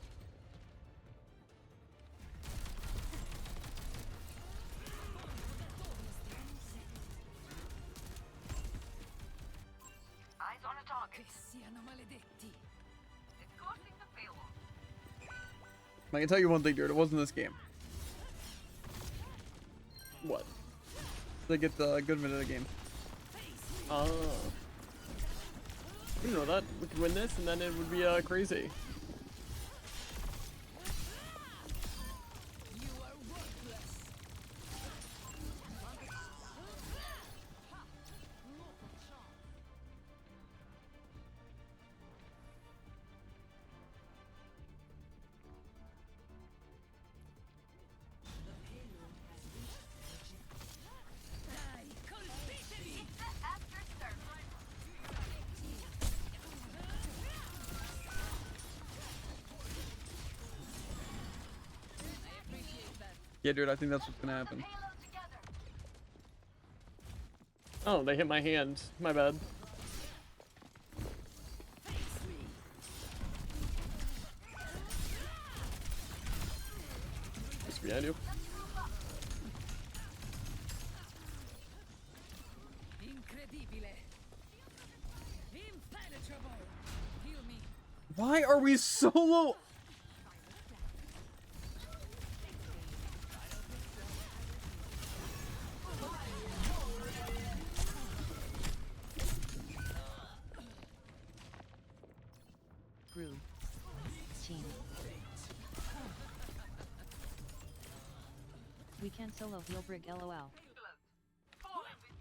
Che siano maledetti. I can tell you one thing, dude. It wasn't this game. What? They get the good minute of the game. Oh. You know that. We could win this and then it would be crazy. You are worthless. Dai, colpitemi! I appreciate that. Yeah, dude. I think that's what's gonna happen. Oh, they hit my hand. My bad. Just behind you. Incredibile. Impenetrable. Heal me. Why are we so low? Groove. Team. We can solo heal Brig LOL.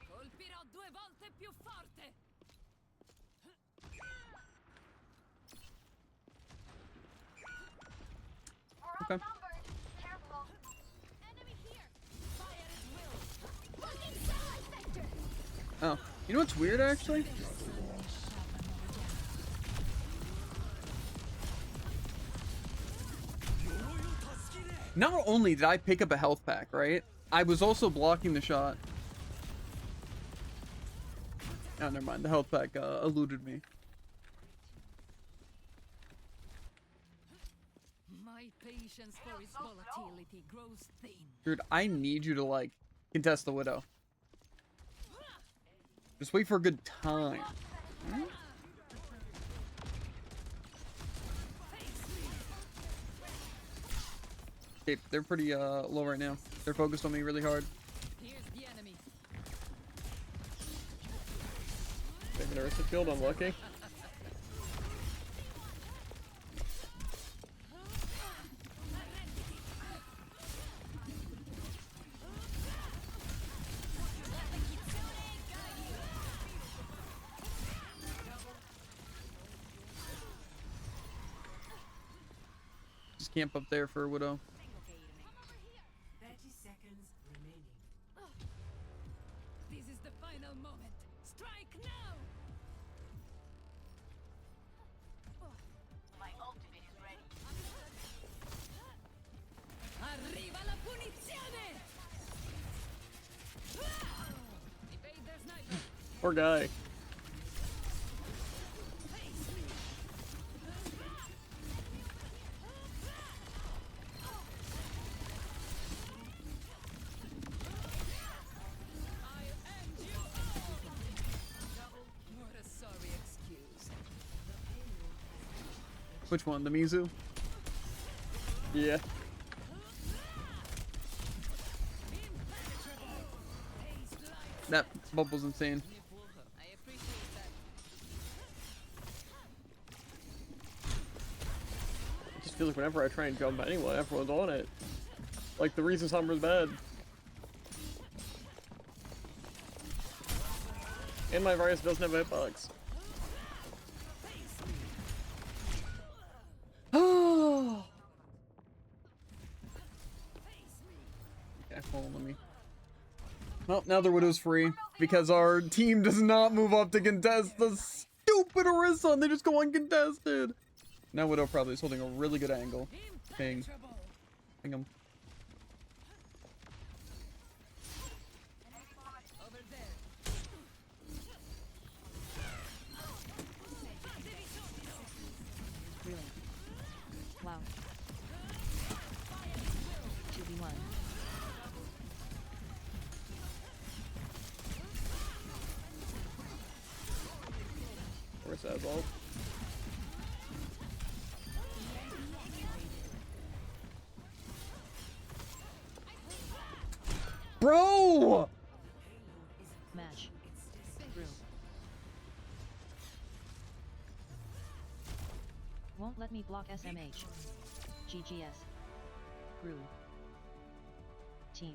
Colpirò 2 volte più forte. Okay. Enemy here! Fire at will! Fucking satellite vector! Oh, you know what's weird actually? Not only did I pick up a health pack, right? I was also blocking the shot. Oh, never mind. The health pack eluded me. My patience for its volatility grows thin. Dude, I need you to, like, contest the Widow. Just wait for a good time. Hmm? Okay, they're pretty low right now. They're focused on me really hard. Here's the enemy. Taking a risk field, unlucky. Just camp up there for a Widow. 30 seconds remaining. This is the final moment. Strike now! My ultimate is ready. Arriva la punizione! Evade their sniper! Poor guy. What a sorry excuse. Which one? The Mizu? Yeah. That bubble's insane. I appreciate that. It just feels like whenever I try and jump anyone, everyone's on it. Like the reason Sombra's bad. And my virus doesn't have a hitbox. Oh. Yeah, hold on, let me. Well, now their Widow's free because our team does not move up to contest the stupid Orisa and they just go uncontested. Now Widow probably is holding a really good angle. Ping. Ping him. Really? Wow. 2v1. Where's that ball? Bro! Match. Brew. Won't let me block SMH. GGS. Brew. Team.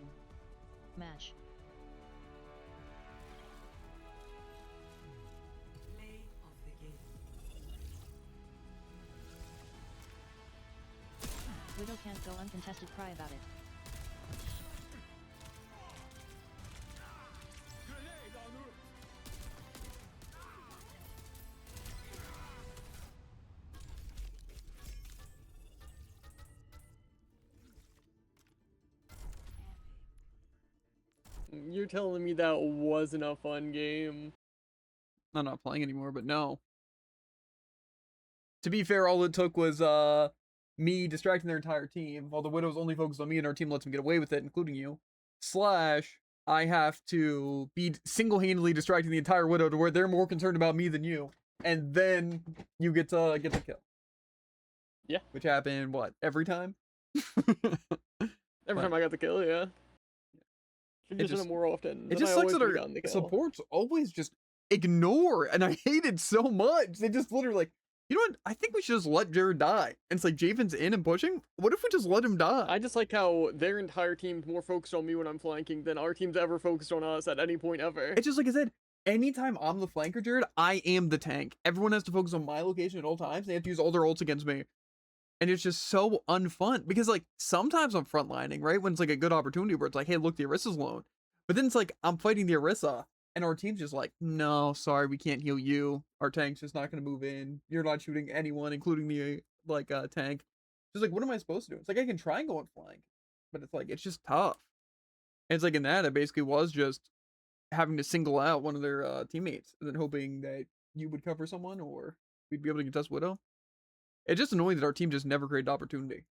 Match. Widow can't go uncontested, cry about it. You're telling me that wasn't a fun game? I'm not playing anymore, but no. To be fair, all it took was me distracting their entire team, while the Widow's only focused on me and our team lets me get away with it, including you. Slash, I have to be single-handedly distracting the entire Widow to where they're more concerned about me than you. And then you get the kill. Yeah. Which happened, what, every time? Every time I got the kill, yeah. Should It just done just- it more often. It then just I sucks always that would've our gotten the kill. supports always just ignore, and I hate it so much. They just literally like, you know what? I think we should just let Jared die. And it's like Javen's in and pushing. What if we just let him die? I just like how their entire team's more focused on me when I'm flanking than our team's ever focused on us at any point ever. It's just like I said, anytime I'm the flanker, Jared, I am the tank. Everyone has to focus on my location at all times. They have to use all their ults against me. And it's just so unfun because like sometimes I'm frontlining, right? When it's like a good opportunity where it's like, hey, look, the Orisa's alone. But then it's like I'm fighting the Orisa and our team's just like, no, sorry, we can't heal you. Our tank's just not going to move in. You're not shooting anyone, including the tank. Just like, what am I supposed to do? It's like I can try and go on flank, but it's like it's just tough. And it's like in that, it basically was just having to single out one of their teammates and then hoping that you would cover someone or we'd be able to contest Widow. It's just annoying that our team just never created opportunity.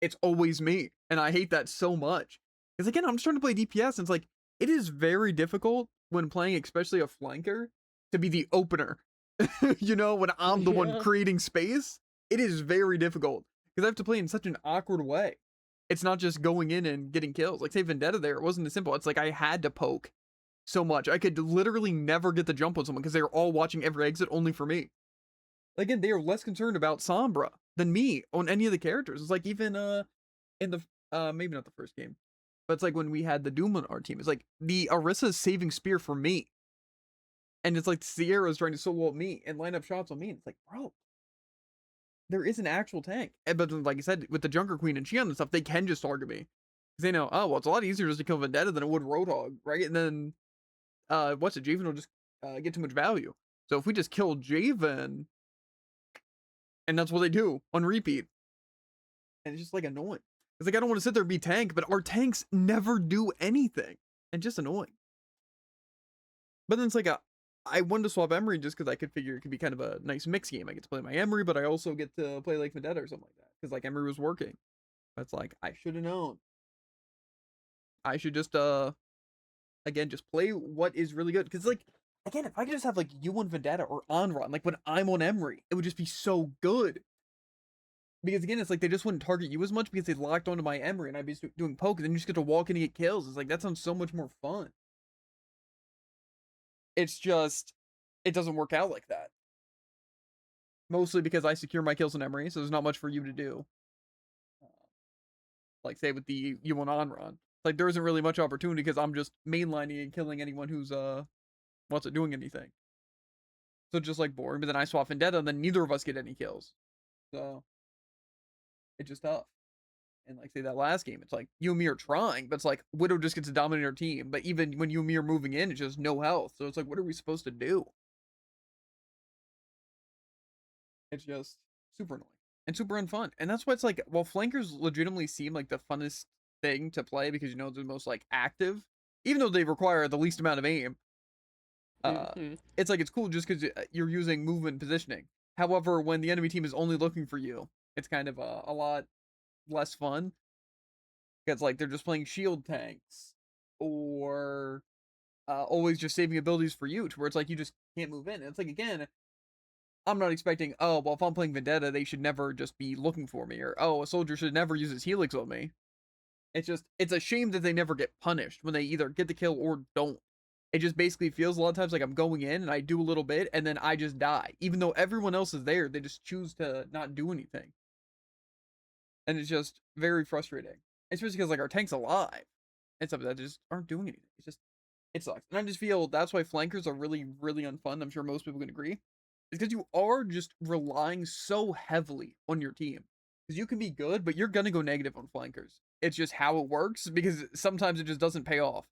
It's always me, and I hate that so much. Because again, I'm just trying to play DPS, and it's like, it is very difficult when playing, especially a flanker, to be the opener. You know, when I'm the one creating space, it is very difficult. Because I have to play in such an awkward way. It's not just going in and getting kills. Like, say Vendetta there, it wasn't as simple. It's like I had to poke so much. I could literally never get the jump on someone because they were all watching every exit only for me. Again, they are less concerned about Sombra than me on any of the characters. It's like even in the maybe not the first game, but it's like when we had the Doom on our team. It's like the Orisa's saving spear for me, and it's like Sierra's trying to solo up me and line up shots on me. And it's like, bro, there is an actual tank. But like I said, with the Junker Queen and Xion and stuff, they can just target me because they know, oh well, it's a lot easier just to kill Vendetta than it would Roadhog, right? And then Javen will just get too much value. So if we just kill Javen. And that's what they do on repeat. And it's just like annoying. It's like I don't want to sit there and be tank, but our tanks never do anything. And just annoying. But then it's like I wanted to swap Emery just because I could figure it could be kind of a nice mix game. I get to play my Emery, but I also get to play like Vendetta or something like that. Because like Emery was working. But it's like I should have known. I should just again just play what is really good. Because like again, if I could just have like you on Vendetta or Onron, like when I'm on Emery, it would just be so good. Because again, it's like they just wouldn't target you as much because they locked onto my Emery and I'd be doing poke, and then you just get to walk in and get kills. It's like that sounds so much more fun. It's just, it doesn't work out like that. Mostly because I secure my kills in Emery, so there's not much for you to do. Like say with the U1 on run, like there isn't really much opportunity because I'm just mainlining and killing anyone who's doing anything. So just like boring. But then I swap Vendetta, and then neither of us get any kills. So it's just tough. And like say that last game, it's like you and me are trying, but it's like Widow just gets to dominate our team. But even when you and me are moving in, it's just no health. So it's like, what are we supposed to do? It's just super annoying and super unfun. And that's why it's like, while flankers legitimately seem like the funnest thing to play because you know they're the most like active, even though they require the least amount of aim. It's like it's cool just because you're using movement and positioning. However, when the enemy team is only looking for you, it's kind of a lot less fun. Because like they're just playing shield tanks or always just saving abilities for you, to where it's like you just can't move in. And it's like, again, I'm not expecting, oh, well, if I'm playing Vendetta, they should never just be looking for me, or oh, a soldier should never use his helix on me. It's just, it's a shame that they never get punished when they either get the kill or don't. It just basically feels a lot of times like I'm going in and I do a little bit and then I just die. Even though everyone else is there, they just choose to not do anything. And it's just very frustrating. Especially because like our tank's alive and stuff that just aren't doing anything. It's just, it sucks. And I just feel that's why flankers are really, really unfun. I'm sure most people can agree. It's because you are just relying so heavily on your team. Because you can be good, but you're gonna go negative on flankers. It's just how it works, because sometimes it just doesn't pay off.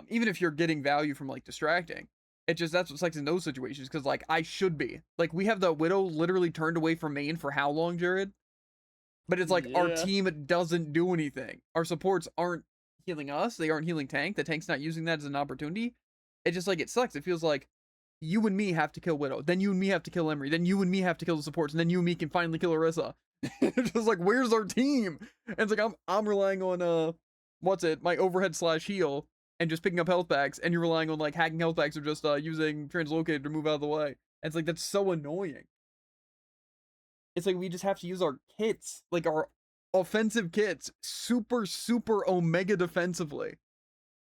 Even if you're getting value from like distracting, it just, that's what sucks in those situations. Because like I should be like, we have the Widow literally turned away from main for how long, Jared? But it's like our team doesn't do anything. Our supports aren't healing us. They aren't healing tank. The tank's not using that as an opportunity. It just like, it sucks. It feels like you and me have to kill Widow. Then you and me have to kill Emery. Then you and me have to kill the supports. And then you and me can finally kill Orisa. It's just like, where's our team? And it's like, I'm relying on, my overhead / heal and just picking up health packs. And you're relying on like hacking health packs or just using translocated to move out of the way. And it's like, that's so annoying. It's like we just have to use our kits, like our offensive kits, super, super omega defensively,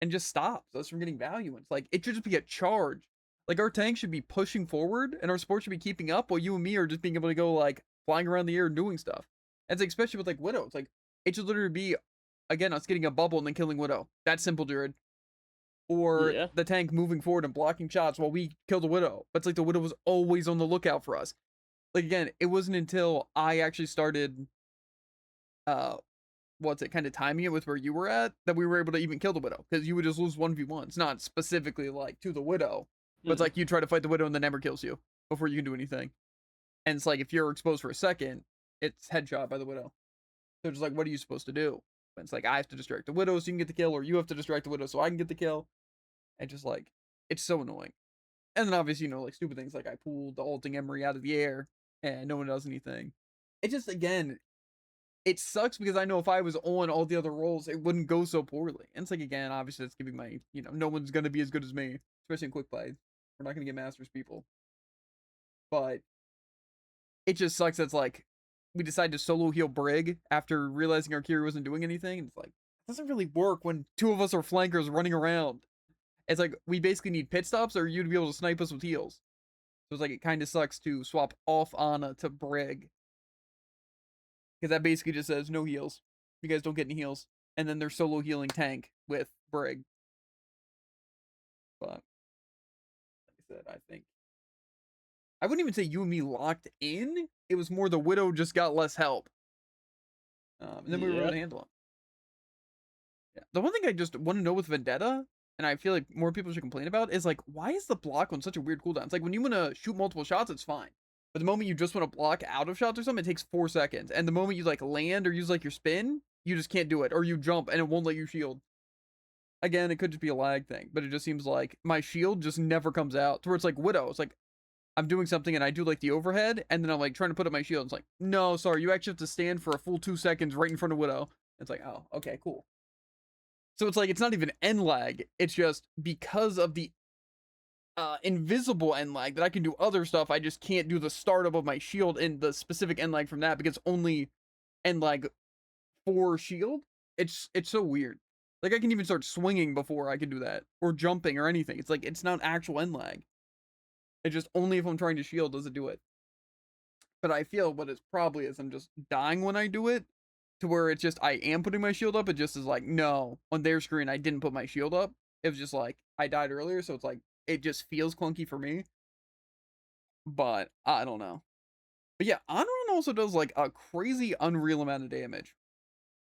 and just stops us from getting value. And it's like, it should just be a charge. Like our tank should be pushing forward and our support should be keeping up while you and me are just being able to go like flying around the air and doing stuff. And it's like, especially with like Widow, it's like, it should literally be, again, us getting a bubble and then killing Widow. That's simple, Jared. Or the tank moving forward and blocking shots while we kill the Widow. But it's like the Widow was always on the lookout for us. Like, again, it wasn't until I actually started, kind of timing it with where you were at, that we were able to even kill the Widow. Because you would just lose 1v1s. Not specifically, like, to the Widow. But it's like, you try to fight the Widow and then Ember kills you before you can do anything. And it's like, if you're exposed for a second, it's headshot by the Widow. So it's like, what are you supposed to do? And it's like, I have to distract the Widow so you can get the kill, or you have to distract the Widow so I can get the kill. And just like, it's so annoying. And then obviously, you know, like stupid things like I pulled the ulting Emery out of the air and no one does anything. It just, again, it sucks because I know if I was on all the other roles, it wouldn't go so poorly. And it's like, again, obviously that's giving my, you know, no one's going to be as good as me, especially in quick play. We're not going to get masters people. But it just sucks that's like, we decided to solo heal Brig after realizing our Kiri wasn't doing anything. And it's like, it doesn't really work when two of us are flankers running around. It's like, we basically need pit stops or you to be able to snipe us with heals. So it's like, it kind of sucks to swap off Ana to Brig. Because that basically just says no heals. You guys don't get any heals. And then they're solo healing tank with Brig. But, like I said, I think, I wouldn't even say you and me locked in. It was more the Widow just got less help. And then we were able to handle him. Yeah. The one thing I just want to know with Vendetta, and I feel like more people should complain about, is like, why is the block on such a weird cooldown? It's like when you want to shoot multiple shots, it's fine. But the moment you just want to block out of shots or something, it takes 4 seconds. And the moment you like land or use like your spin, you just can't do it. Or you jump and it won't let you shield. Again, it could just be a lag thing, but it just seems like my shield just never comes out. To where it's like Widow. It's like, I'm doing something and I do like the overhead, and then I'm like trying to put up my shield. It's like, no, sorry, you actually have to stand for a full 2 seconds right in front of Widow. It's like, oh, okay, cool. So it's like, it's not even end lag. It's just because of the invisible end lag that I can do other stuff. I just can't do the startup of my shield and the specific end lag from that because only end lag for shield. It's so weird. Like I can even start swinging before I can do that or jumping or anything. It's like it's not actual end lag. It's just only if I'm trying to shield does it do it. But I feel what it probably is I'm just dying when I do it to where it's just I am putting my shield up. It just is like no on their screen I didn't put my shield up. It was just like I died earlier, so it's like it just feels clunky for me. But I don't know. But yeah, Anron also does like a crazy unreal amount of damage.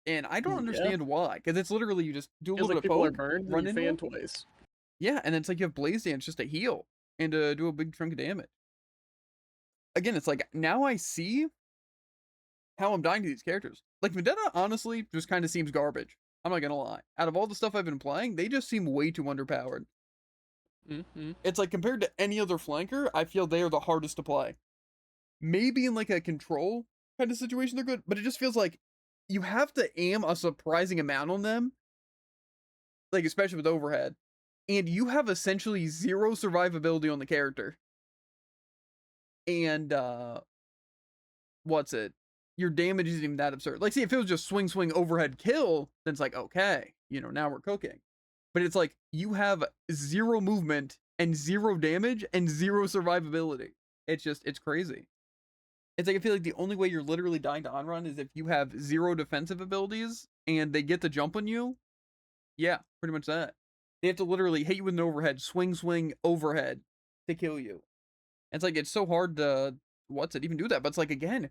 And I don't Yeah. understand why, because it's literally you just do a Feels little like bit of people are poke, burned, run and you into fan them. twice. Yeah, and it's like you have Blaze Dance just to heal and to do a big chunk of damage. Again, it's like now I see how I'm dying to these characters. Like Vendetta honestly just kind of seems garbage. I'm not gonna lie. Out of all the stuff I've been playing, they just seem way too underpowered. Mm-hmm. It's like compared to any other flanker, I feel they are the hardest to play. Maybe in like a control kind of situation they're good, but it just feels like you have to aim a surprising amount on them, like especially with overhead, and you have essentially zero survivability on the character. And what's it? Your damage isn't even that absurd. Like, see, if it was just swing, swing, overhead, kill, then it's like, okay, now we're cooking. But it's like you have zero movement and zero damage and zero survivability. It's crazy. It's like I feel like the only way you're literally dying to on-run is if you have zero defensive abilities and they get the jump on you. Yeah, pretty much that. They have to literally hit you with an overhead, swing, swing, overhead to kill you. It's like it's so hard to even do that. But it's like again,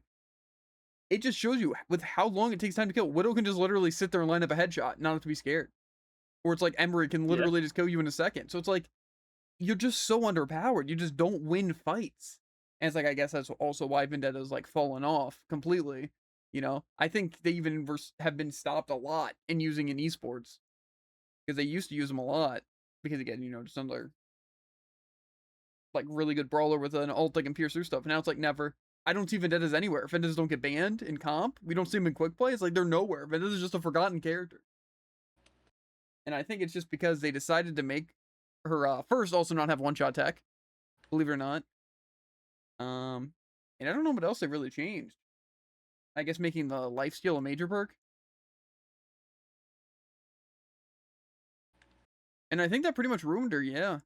it just shows you with how long it takes time to kill. Widow can just literally sit there and line up a headshot, not have to be scared. Or it's like Emery can literally just kill you in a second. So it's like you're just so underpowered. You just don't win fights. And it's like I guess that's also why Vendetta's like fallen off completely. I think they even have been stopped a lot in using in esports because they used to use them a lot because again, just another like really good brawler with an ult that can pierce through stuff. Now it's like never. I don't see Vendettas anywhere. Vendettas don't get banned in comp. We don't see them in quick play. It's like they're nowhere. Vendetta's just a forgotten character. And I think it's just because they decided to make her first also not have one-shot tech, believe it or not. And I don't know what else they really changed. I guess making the lifesteal a major perk. And I think that pretty much ruined her, yeah.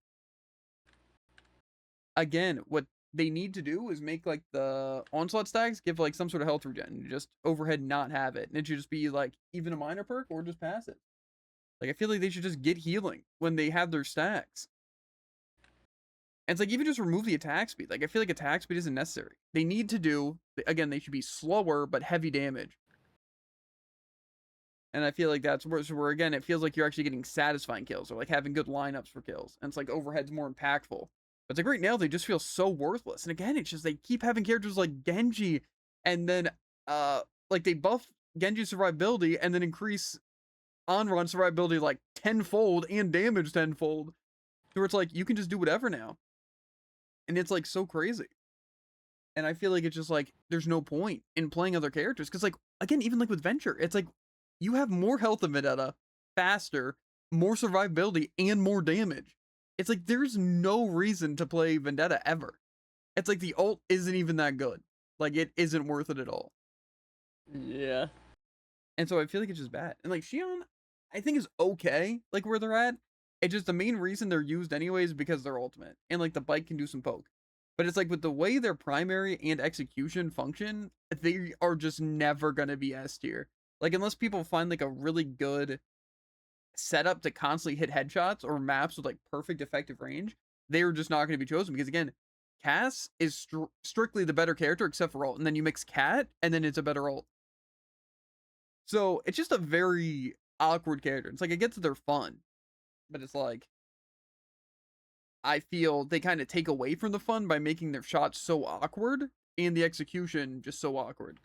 Again, what they need to do is make like the onslaught stacks give like some sort of health regen. Just overhead not have it. And it should just be like even a minor perk or just pass it. Like I feel like they should just get healing when they have their stacks. And it's like even just remove the attack speed. Like I feel like attack speed isn't necessary. They need to do again, they should be slower but heavy damage. And I feel like that's where again it feels like you're actually getting satisfying kills or like having good lineups for kills. And it's like overhead's more impactful. But it's like right now they just feel so worthless. And again, it's just they keep having characters like Genji and then like they buff Genji's survivability and then increase on-run survivability like tenfold and damage tenfold. So it's like you can just do whatever now. And it's like so crazy. And I feel like it's just like there's no point in playing other characters. Because like again, even like with Venture, it's like you have more health than Vendetta, faster, more survivability, and more damage. It's like there's no reason to play Vendetta ever. It's like the ult isn't even that good. Like it isn't worth it at all. Yeah. And so I feel like it's just bad. And like Xion, I think is okay, like where they're at. It's just the main reason they're used anyways because they're ultimate. And like the bike can do some poke. But it's like with the way their primary and execution function, they are just never gonna be S tier. Like unless people find like a really good setup to constantly hit headshots or maps with like perfect effective range, they are just not going to be chosen because again, Cass is strictly the better character except for ult, and then you mix Cat and then it's a better ult. So it's just a very awkward character. It's like I get that they're fun, but it's like I feel they kind of take away from the fun by making their shots so awkward and the execution just so awkward.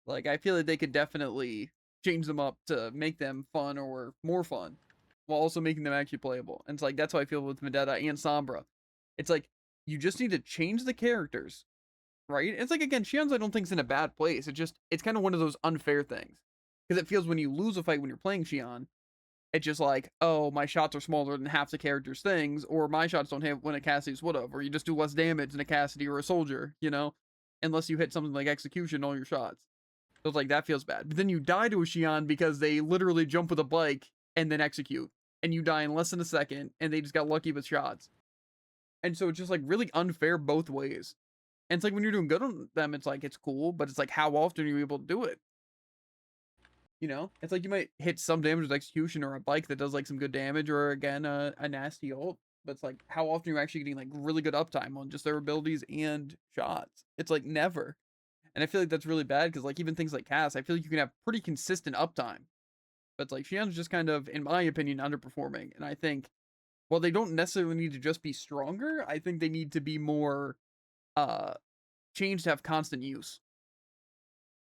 Like I feel like they could definitely change them up to make them fun or more fun while also making them actually playable. And it's like that's how I feel with Vendetta and Sombra. It's like you just need to change the characters, right? It's like again, Shion's I don't think's in a bad place. It's kind of one of those unfair things. Because it feels when you lose a fight when you're playing Xion, It's just like, oh, my shots are smaller than half the character's things, or my shots don't hit when a Cassidy's would have, or you just do less damage than a Cassidy or a soldier, you know? Unless you hit something like execution all your shots. So it's like, that feels bad. But then you die to a Xion because they literally jump with a bike and then execute. And you die in less than a second, and they just got lucky with shots. And so it's just like really unfair both ways. And it's like when you're doing good on them, it's like it's cool, but it's like how often are you able to do it? You know, it's like you might hit some damage with execution or a bike that does like some good damage, or again a nasty ult. But it's like how often are you actually getting like really good uptime on just their abilities and shots? It's like never. And I feel like that's really bad because like even things like Cass, I feel like you can have pretty consistent uptime. But it's like Xian's just kind of, in my opinion, underperforming. And I think while they don't necessarily need to just be stronger, I think they need to be more changed to have constant use.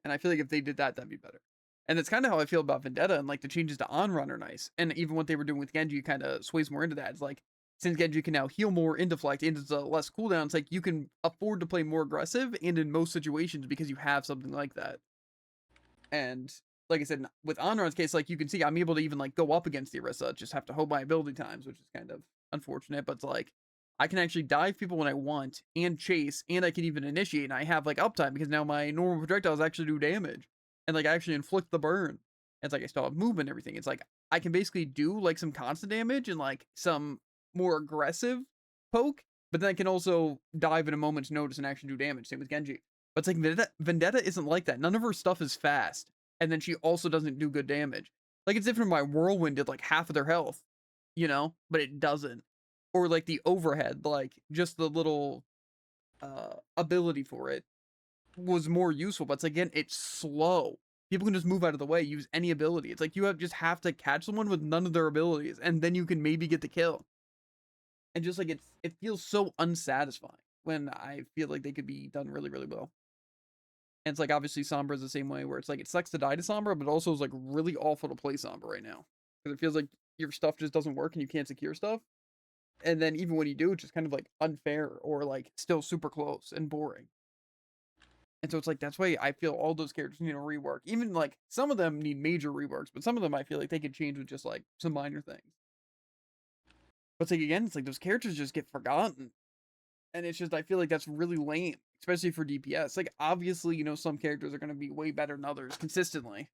And I feel like if they did that, that'd be better. And that's kind of how I feel about Vendetta, and like the changes to Onrun are nice. And even what they were doing with Genji kind of sways more into that. It's like, since Genji can now heal more in deflect and it's a less cooldown, it's like you can afford to play more aggressive and in most situations because you have something like that. And like I said, with Onrun's case, like you can see I'm able to even like go up against the Orisa, just have to hold my ability times, which is kind of unfortunate, but it's like I can actually dive people when I want and chase, and I can even initiate, and I have like uptime because now my normal projectiles actually do damage and like I actually inflict the burn. It's like I still have movement and everything. It's like I can basically do like some constant damage and like some more aggressive poke, but then I can also dive at a moment's notice and actually do damage. Same with Genji. But it's like Vendetta isn't like that. None of her stuff is fast, and then she also doesn't do good damage. Like it's different. My Whirlwind did like half of their health, you know, but it doesn't. Or like the overhead, like just the little ability for it was more useful. But it's again, it's slow. People can just move out of the way, use any ability. It's like you just have to catch someone with none of their abilities, and then you can maybe get the kill. And just like it feels so unsatisfying when I feel like they could be done really, really well. And it's like obviously Sombra's the same way, where it's like it sucks to die to Sombra, but also is like really awful to play Sombra right now. Because it feels like your stuff just doesn't work and you can't secure stuff. And then even when you do, it's just kind of like unfair or like still super close and boring. And so it's like that's why I feel all those characters need a rework. Even like some of them need major reworks, but some of them I feel like they could change with just like some minor things. But it's like again, it's like those characters just get forgotten. And it's just I feel like that's really lame, especially for DPS. Like obviously, you know, some characters are gonna be way better than others consistently.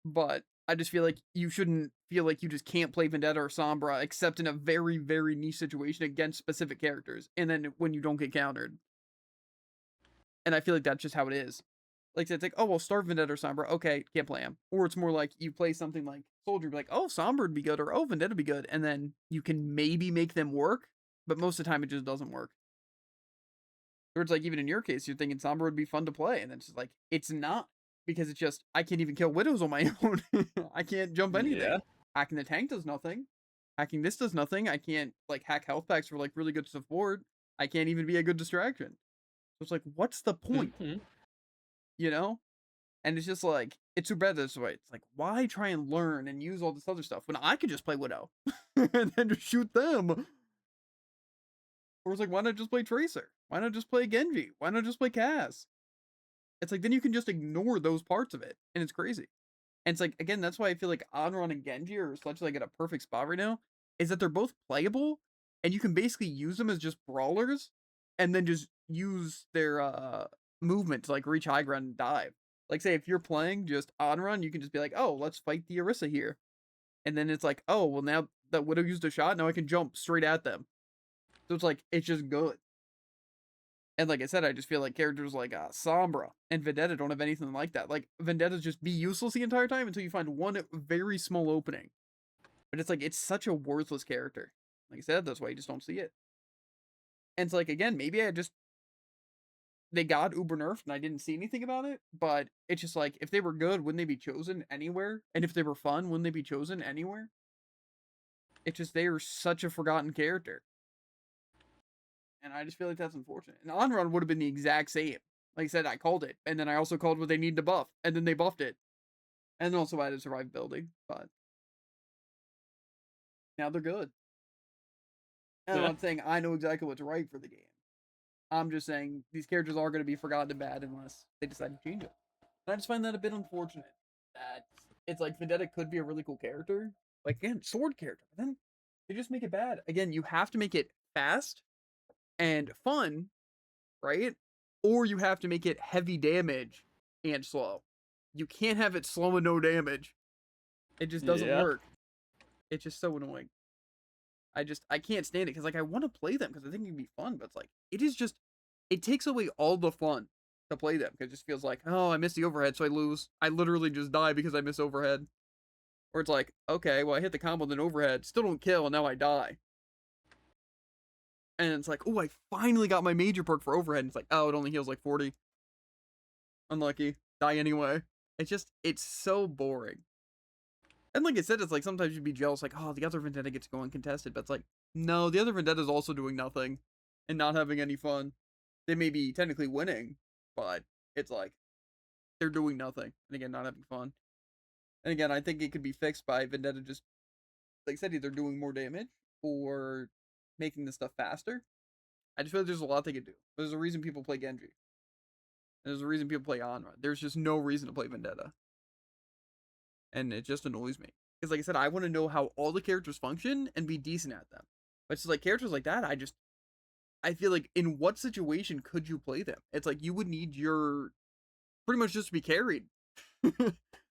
But I just feel like you shouldn't feel like you just can't play Vendetta or Sombra except in a very, very niche situation against specific characters. And then when you don't get countered. And I feel like that's just how it is. Like it's like, oh well, start Vendetta or Sombra. Okay, can't play him. Or it's more like you play something like Soldier, be like, oh, Sombra would be good, or oh, Vendetta would be good, and then you can maybe make them work, but most of the time it just doesn't work. Or it's like even in your case, you're thinking Sombra would be fun to play, and it's just like it's not, because it's just I can't even kill widows on my own. I can't jump anything. Yeah. Hacking the tank does nothing. Hacking this does nothing. I can't like hack health packs for like really good support. I can't even be a good distraction. So it's like, what's the point? You know? And it's just like it's too bad this way. It's like why try and learn and use all this other stuff when I could just play Widow and then just shoot them? Or it's like, why not just play Tracer? Why not just play Genji? Why not just play Cass? It's like then you can just ignore those parts of it, and it's crazy. And it's like again, that's why I feel like Onron and Genji are such like at a perfect spot right now. Is that they're both playable, and you can basically use them as just brawlers, and then just use their movement to like reach high ground and dive. Like say if you're playing just Onron, you can just be like, oh, let's fight the Orisa here, and then it's like, oh well, now that Widow used a shot, now I can jump straight at them. So it's like it's just good. And like I said, I just feel like characters like Sombra and Vendetta don't have anything like that. Like Vendetta's just be useless the entire time until you find one very small opening. But it's like it's such a worthless character. Like I said, that's why you just don't see it. And it's like again, maybe they got uber nerfed and I didn't see anything about it. But it's just like if they were good, wouldn't they be chosen anywhere? And if they were fun, wouldn't they be chosen anywhere? It's just they are such a forgotten character. And I just feel like that's unfortunate. And Onrun would have been the exact same. Like I said, I called it. And then I also called what they need to buff. And then they buffed it. And then also added survivability. But now they're good. And I'm not saying I know exactly what's right for the game. I'm just saying these characters are going to be forgotten and bad unless they decide to change it. And I just find that a bit unfortunate. That it's like Vendetta could be a really cool character, like again, sword character, but then they just make it bad. Again, you have to make it fast and fun, right? Or you have to make it heavy damage and slow. You can't have it slow and no damage. It just doesn't Yeah. work. It's just so annoying. I can't stand it because like I want to play them because I think it'd be fun, but it's like it is just it takes away all the fun to play them because it just feels like, oh, I missed the overhead, so I lose. I literally just die because I miss overhead. Or it's like, okay, well I hit the combo then overhead, still don't kill, and now I die. And it's like, oh, I finally got my major perk for overhead. And it's like, oh, it only heals like 40. Unlucky. Die anyway. It's so boring. And like I said, it's like sometimes you'd be jealous, like, oh, the other Vendetta gets to go uncontested. But it's like, no, the other Vendetta's also doing nothing and not having any fun. They may be technically winning, but it's like they're doing nothing. And again, not having fun. And again, I think it could be fixed by Vendetta just, like I said, either doing more damage or making this stuff faster. I just feel like there's a lot they could do. There's a reason people play Genji. There's a reason people play Anra. There's just no reason to play Vendetta. And it just annoys me. Because like I said, I want to know how all the characters function and be decent at them. But it's like characters like that, I feel like in what situation could you play them? It's like you would need your pretty much just to be carried.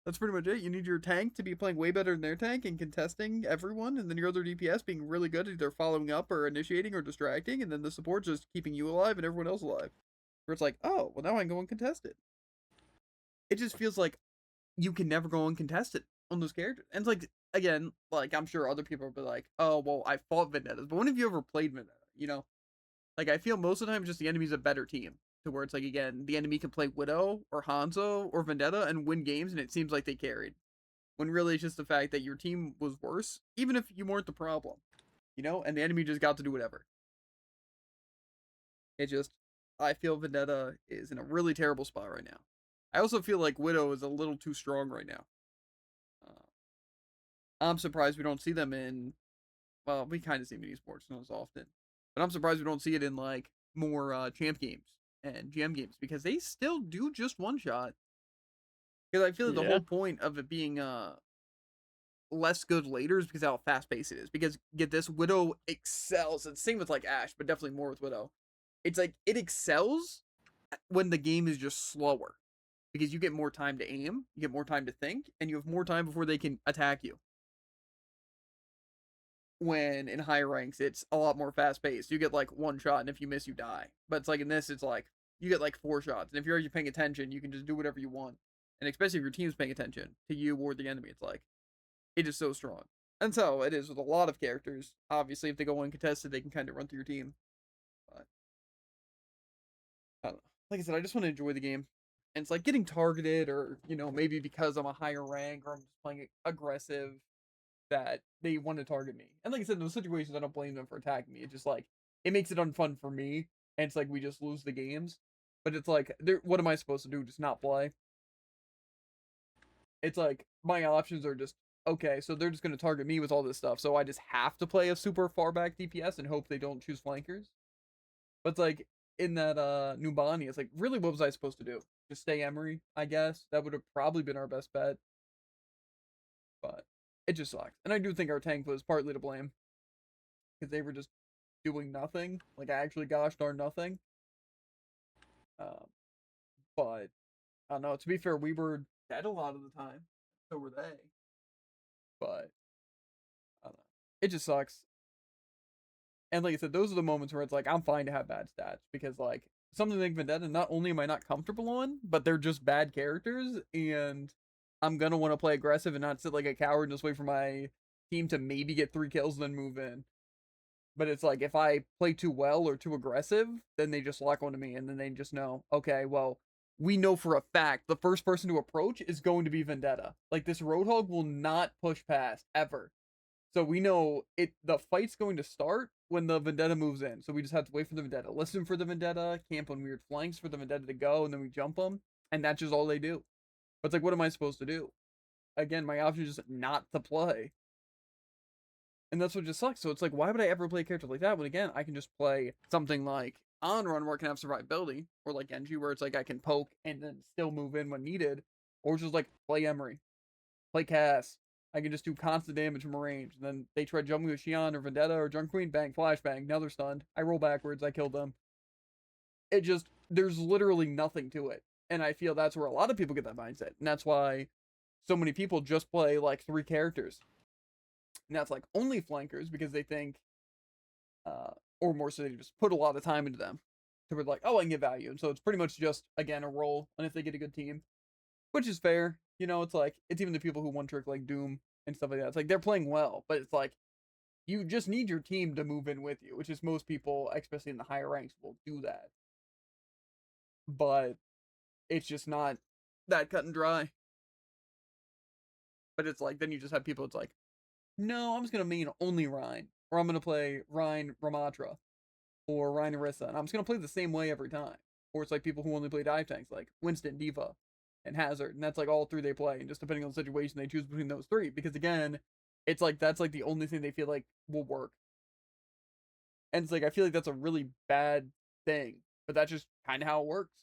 That's pretty much it. You need your tank to be playing way better than their tank and contesting everyone, and then your other DPS being really good at either following up or initiating or distracting, and then the support just keeping you alive and everyone else alive. Where it's like, oh, well now I can go uncontested. It just feels like you can never go uncontested on those characters. And it's like, again, like I'm sure other people will be like, oh, well, I fought Vendettas, but when have you ever played Vendetta? You know? Like I feel most of the time just the enemy's a better team. To where it's like, again, the enemy can play Widow or Hanzo or Vendetta and win games, and it seems like they carried. When really it's just the fact that your team was worse, even if you weren't the problem. You know? And the enemy just got to do whatever. It just, I feel Vendetta is in a really terrible spot right now. I also feel like Widow is a little too strong right now. I'm surprised we don't see them in, well, we kind of see mini sports not as often. But I'm surprised we don't see it in like more champ games and GM games because they still do just one shot. Because I feel like the whole point of it being less good later is because how fast paced it is. Because get this, Widow excels. It's the same with like Ashe, but definitely more with Widow. It's like it excels when the game is just slower. Because you get more time to aim, you get more time to think, and you have more time before they can attack you. When in higher ranks, it's a lot more fast paced. You get like one shot, and if you miss, you die. But it's like in this, it's like you get like 4 shots, and if you're already paying attention, you can just do whatever you want. And especially if your team's paying attention to you or the enemy, it's like it is so strong. And so it is with a lot of characters. Obviously, if they go uncontested, they can kind of run through your team. But I don't know. Like I said, I just want to enjoy the game. And it's like getting targeted, or you know, maybe because I'm a higher rank or I'm just playing aggressive, that they want to target me. And like I said, in those situations, I don't blame them for attacking me. It's just like it makes it unfun for me, and it's like we just lose the games. But it's like, what am I supposed to do? Just not play? It's like my options are just okay. So they're just gonna target me with all this stuff. So I just have to play a super far back DPS and hope they don't choose flankers. But it's like in that Nubani, it's like really what was I supposed to do? Just stay Emery, I guess. That would have probably been our best bet. But it just sucks. And I do think our tank was partly to blame. Because they were just doing nothing. Like, actually, gosh darn nothing. But, I don't know. To be fair, we were dead a lot of the time. So were they. But, I don't know. It just sucks. And like I said, those are the moments where it's like, I'm fine to have bad stats. Because, like, something like Vendetta, not only am I not comfortable on, but they're just bad characters. And I'm gonna want to play aggressive and not sit like a coward and just wait for my team to maybe get 3 kills and then move in. But it's like, if I play too well or too aggressive, then they just lock onto me, and then they just know, okay, well, we know for a fact the first person to approach is going to be Vendetta. Like, this Roadhog will not push past, ever. So we know the fight's going to start when the Vendetta moves in. So we just have to wait for the Vendetta, listen for the Vendetta, camp on weird flanks for the Vendetta to go, and then we jump them, and that's just all they do. But it's like, what am I supposed to do? Again, my option is just not to play. And that's what just sucks. So it's like, why would I ever play a character like that when, again, I can just play something like On Run where I can have survivability, or like Genji where it's like I can poke and then still move in when needed, or just like play Emery. play Cass. I can just do constant damage from range. And then they try jumping with Xion or Vendetta or Junk Queen, bang, flashbang. Now they're stunned. I roll backwards. I kill them. It just, there's literally nothing to it. And I feel that's where a lot of people get that mindset. And that's why so many people just play like 3 characters. And that's like only flankers because they think, or more so they just put a lot of time into them. So we're like, oh, I can get value. And so it's pretty much just, again, a roll. And if they get a good team, which is fair, you know, it's like, it's even the people who one trick like Doom and stuff like that. It's like they're playing well, but it's like, you just need your team to move in with you, which is most people, especially in the higher ranks, will do that. But it's just not that cut and dry. But it's like, then you just have people, it's like, no, I'm just going to main only Rhine. Or I'm going to play Rhine Ramatra. Or Rhine Orisa. And I'm just going to play the same way every time. Or it's like people who only play dive tanks, like Winston, Diva, and Hazard. And that's like all 3 they play. And just depending on the situation, they choose between those 3. Because again, it's like, that's like the only thing they feel like will work. And it's like, I feel like that's a really bad thing. But that's just kind of how it works.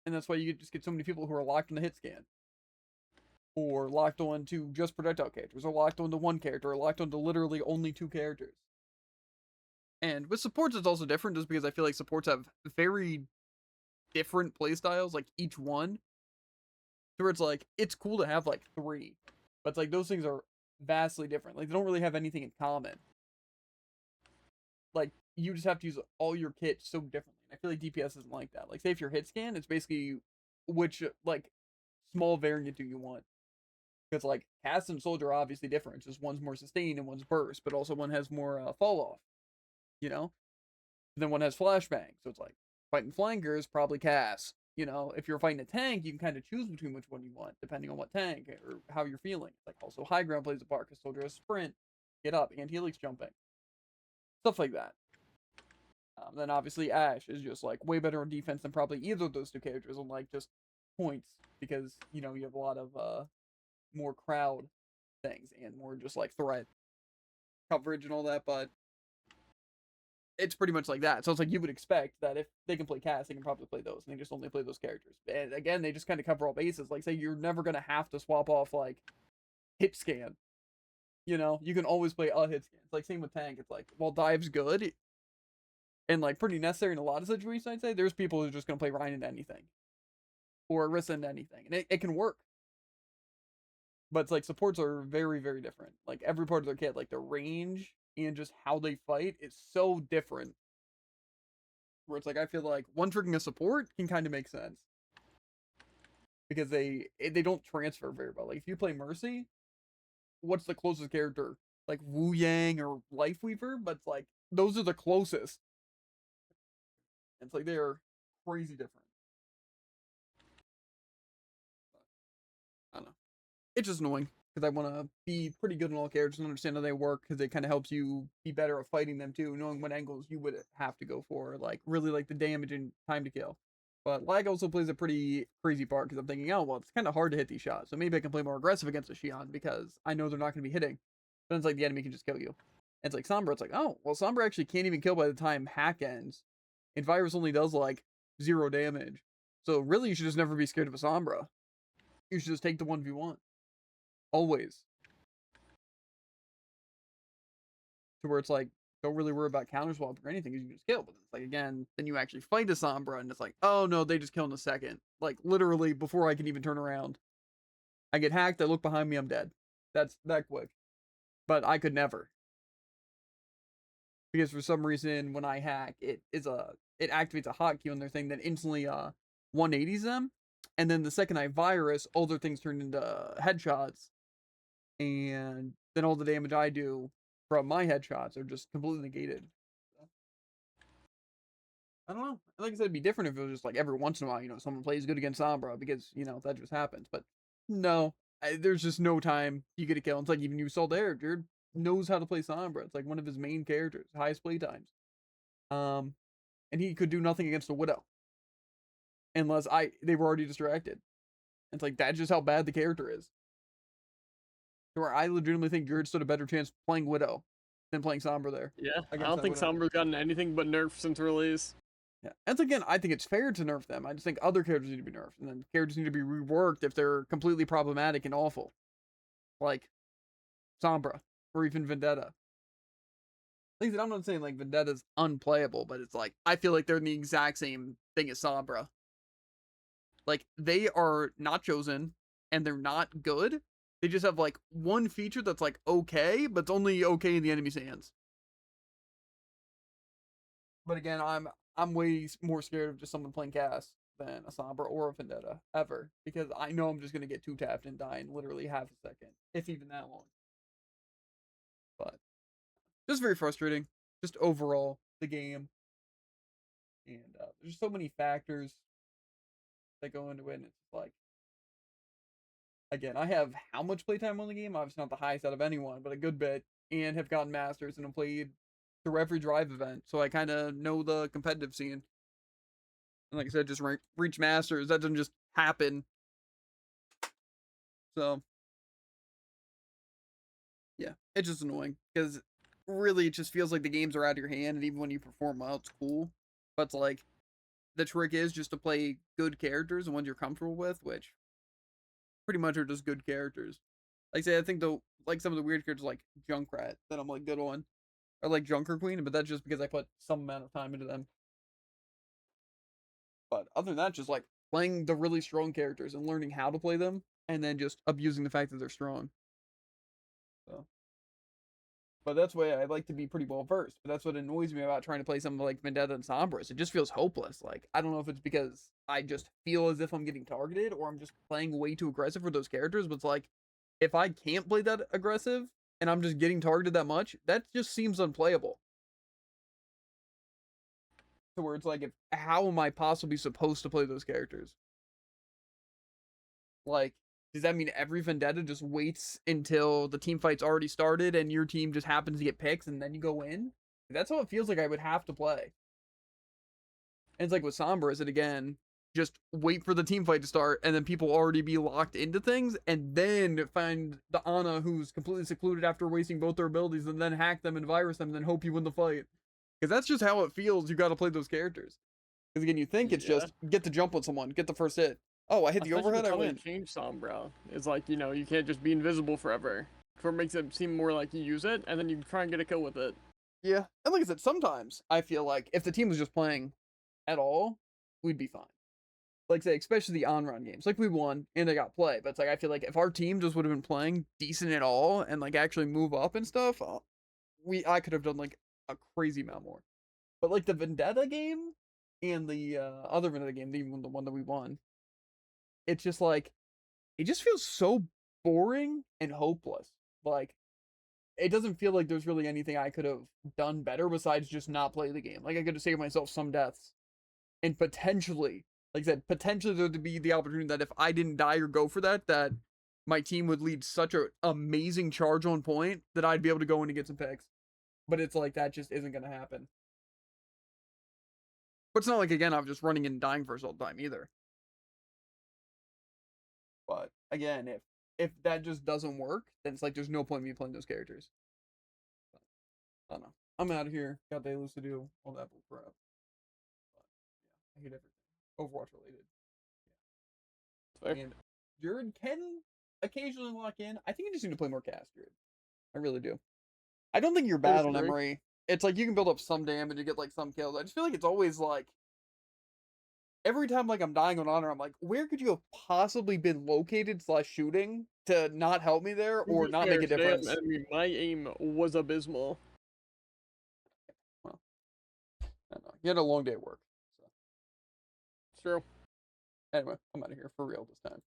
And that's why you just get so many people who are locked on the hit scan. Or locked on to just projectile characters, or locked on to 1 character, or locked on to literally only 2 characters. And with supports, it's also different just because I feel like supports have very different playstyles, like each one. Where it's like, it's cool to have like 3, but it's like those things are vastly different. Like they don't really have anything in common. Like you just have to use all your kit so differently. I feel like DPS isn't like that. Like say if you're hit scan, it's basically which like small variant do you want. Because like Cast and Soldier are obviously different. It's just one's more sustained and one's burst, but also one has more fall off. You know? And then one has flashbang. So it's like fighting flankers, probably Cass. You know, if you're fighting a tank, you can kind of choose between which one you want, depending on what tank or how you're feeling. Like also high ground plays a part because Soldier has sprint, get up, and helix jumping. Stuff like that. Then obviously Ashe is just like way better on defense than probably either of those 2 characters on like just points because, you know, you have a lot of more crowd things and more just like threat coverage and all that, but it's pretty much like that. So it's like you would expect that if they can play Cass, they can probably play those, and they just only play those characters. And again, they just kind of cover all bases. Like say you're never gonna have to swap off like hit scan. You know, you can always play a hit scan. It's like same with tank. It's like, well, dive's good and like pretty necessary in a lot of situations. I'd say there's people who are just gonna play Rhine into anything or Orisa into anything, and it can work. But it's like supports are very, very different. Like every part of their kit, like their range and just how they fight is so different. Where it's like I feel like one tricking a support can kind of make sense. Because they don't transfer very well. Like if you play Mercy, what's the closest character? Like Wu Yang or Life Weaver? But it's like those are the closest. It's like they're crazy different. I don't know. It's just annoying because I want to be pretty good in all characters and understand how they work because it kind of helps you be better at fighting them too, knowing what angles you would have to go for, like really like the damage and time to kill. But lag also plays a pretty crazy part because I'm thinking, oh well, it's kind of hard to hit these shots, so maybe I can play more aggressive against a Xion because I know they're not going to be hitting. But it's like the enemy can just kill you. And it's like Sombra, it's like, oh well, Sombra actually can't even kill by the time hack ends, and Virus only does like 0 damage. So really, you should just never be scared of a Sombra. You should just take the 1v1. Always. To where it's like, don't really worry about counter swap or anything because you can just kill. But it's like, again, then you actually fight a Sombra and it's like, oh no, they just kill in a second. Like, literally, before I can even turn around. I get hacked, I look behind me, I'm dead. That's that quick. But I could never. Because for some reason, when I hack, it activates a hotkey on their thing that instantly 180s them. And then the second I virus, all their things turn into headshots. And then all the damage I do from my headshots are just completely negated. I don't know. Like I said, it'd be different if it was just like every once in a while, you know, someone plays good against Sombra because, you know, that just happens. But no, there's just no time you get a kill. It's like even you saw there, Jared knows how to play Sombra. It's like one of his main characters, highest play times. And he could do nothing against a Widow unless they were already distracted. It's like that's just how bad the character is. Where I legitimately think Jared stood a better chance playing Widow than playing Sombra there. Yeah, I don't think Sombra's gotten anything but nerfs since release. Yeah, and again, I think it's fair to nerf them. I just think other characters need to be nerfed, and then characters need to be reworked if they're completely problematic and awful. like Sombra or even Vendetta. Like I said, I'm not saying like Vendetta's unplayable, but it's like I feel like they're the exact same thing as Sombra. Like they are not chosen and they're not good. They just have like one feature that's like okay, but it's only okay in the enemy's hands. But again, I'm way more scared of just someone playing cast than a Sombra or a Vendetta ever because I know I'm just gonna get two tapped and die in literally half a second, if even that long. But just very frustrating, just overall the game, and there's so many factors that go into it. And it's like, again, I have how much playtime on the game? Obviously not the highest out of anyone, but a good bit, and have gotten masters and have played through every drive event, so I kind of know the competitive scene. And like I said, just reach masters. That doesn't just happen. So yeah, it's just annoying because really it just feels like the games are out of your hand, and even when you perform well, it's cool. But it's like the trick is just to play good characters and ones you're comfortable with, which pretty much are just good characters. Like I say, I think the like some of the weird characters like Junkrat that I'm like good on, or like Junker Queen, but that's just because I put some amount of time into them. But other than that, just like playing the really strong characters and learning how to play them, and then just abusing the fact that they're strong. So, but that's why I like to be pretty well versed. But that's what annoys me about trying to play something like Vendetta and Sombras. It just feels hopeless. Like I don't know if it's because I just feel as if I'm getting targeted, or I'm just playing way too aggressive for those characters. But it's like if I can't play that aggressive and I'm just getting targeted that much, that just seems unplayable. To where it's like, if how am I possibly supposed to play those characters? Like, does that mean every Vendetta just waits until the team fight's already started and your team just happens to get picks and then you go in? That's how it feels like I would have to play. And it's like with Sombra, is it again, just wait for the team fight to start and then people already be locked into things and then find the Ana who's completely secluded after wasting both their abilities and then hack them and virus them and then hope you win the fight. Because that's just how it feels. You got to play those characters. Because again, you think it's just get the jump on someone, get the first hit. Oh, I hit the overhead, I win. Change Sombra. It's like, you know, you can't just be invisible forever. For it makes it seem more like you use it and then you try and get a kill with it. Yeah, and like I said, sometimes I feel like if the team was just playing at all, we'd be fine. Like say, especially the on-run games, like we won and they got play, but it's like I feel like if our team just would have been playing decent at all and like actually move up and stuff, I could have done like a crazy amount more. But like the Vendetta game and the other Vendetta game, even the one that we won, it's just like it just feels so boring and hopeless. Like it doesn't feel like there's really anything I could have done better besides just not play the game. Like I could have saved myself some deaths and potentially, like I said, potentially there would be the opportunity that if I didn't die or go for that, that my team would lead such an amazing charge on point that I'd be able to go in and get some picks. But it's like that just isn't going to happen. But it's not like, again, I'm just running and dying first all the time either. But again, if that just doesn't work, then it's like there's no point in me playing those characters. But, I don't know. I'm out of here. Got dailies to do. All that bull crap. But yeah, I hate everything. Overwatch related. Yeah. And Jared can occasionally lock in. I think I just need to play more cast, Jared. I really do. I don't think you're bad on Emery. It's like you can build up some damage and get like some kills. I just feel like it's always like every time like I'm dying on honor, I'm like, where could you have possibly been located / shooting to not help me there or not make a difference? My aim was abysmal. Well, I don't know. You had a long day at work. So. It's true. Anyway, I'm out of here for real this time.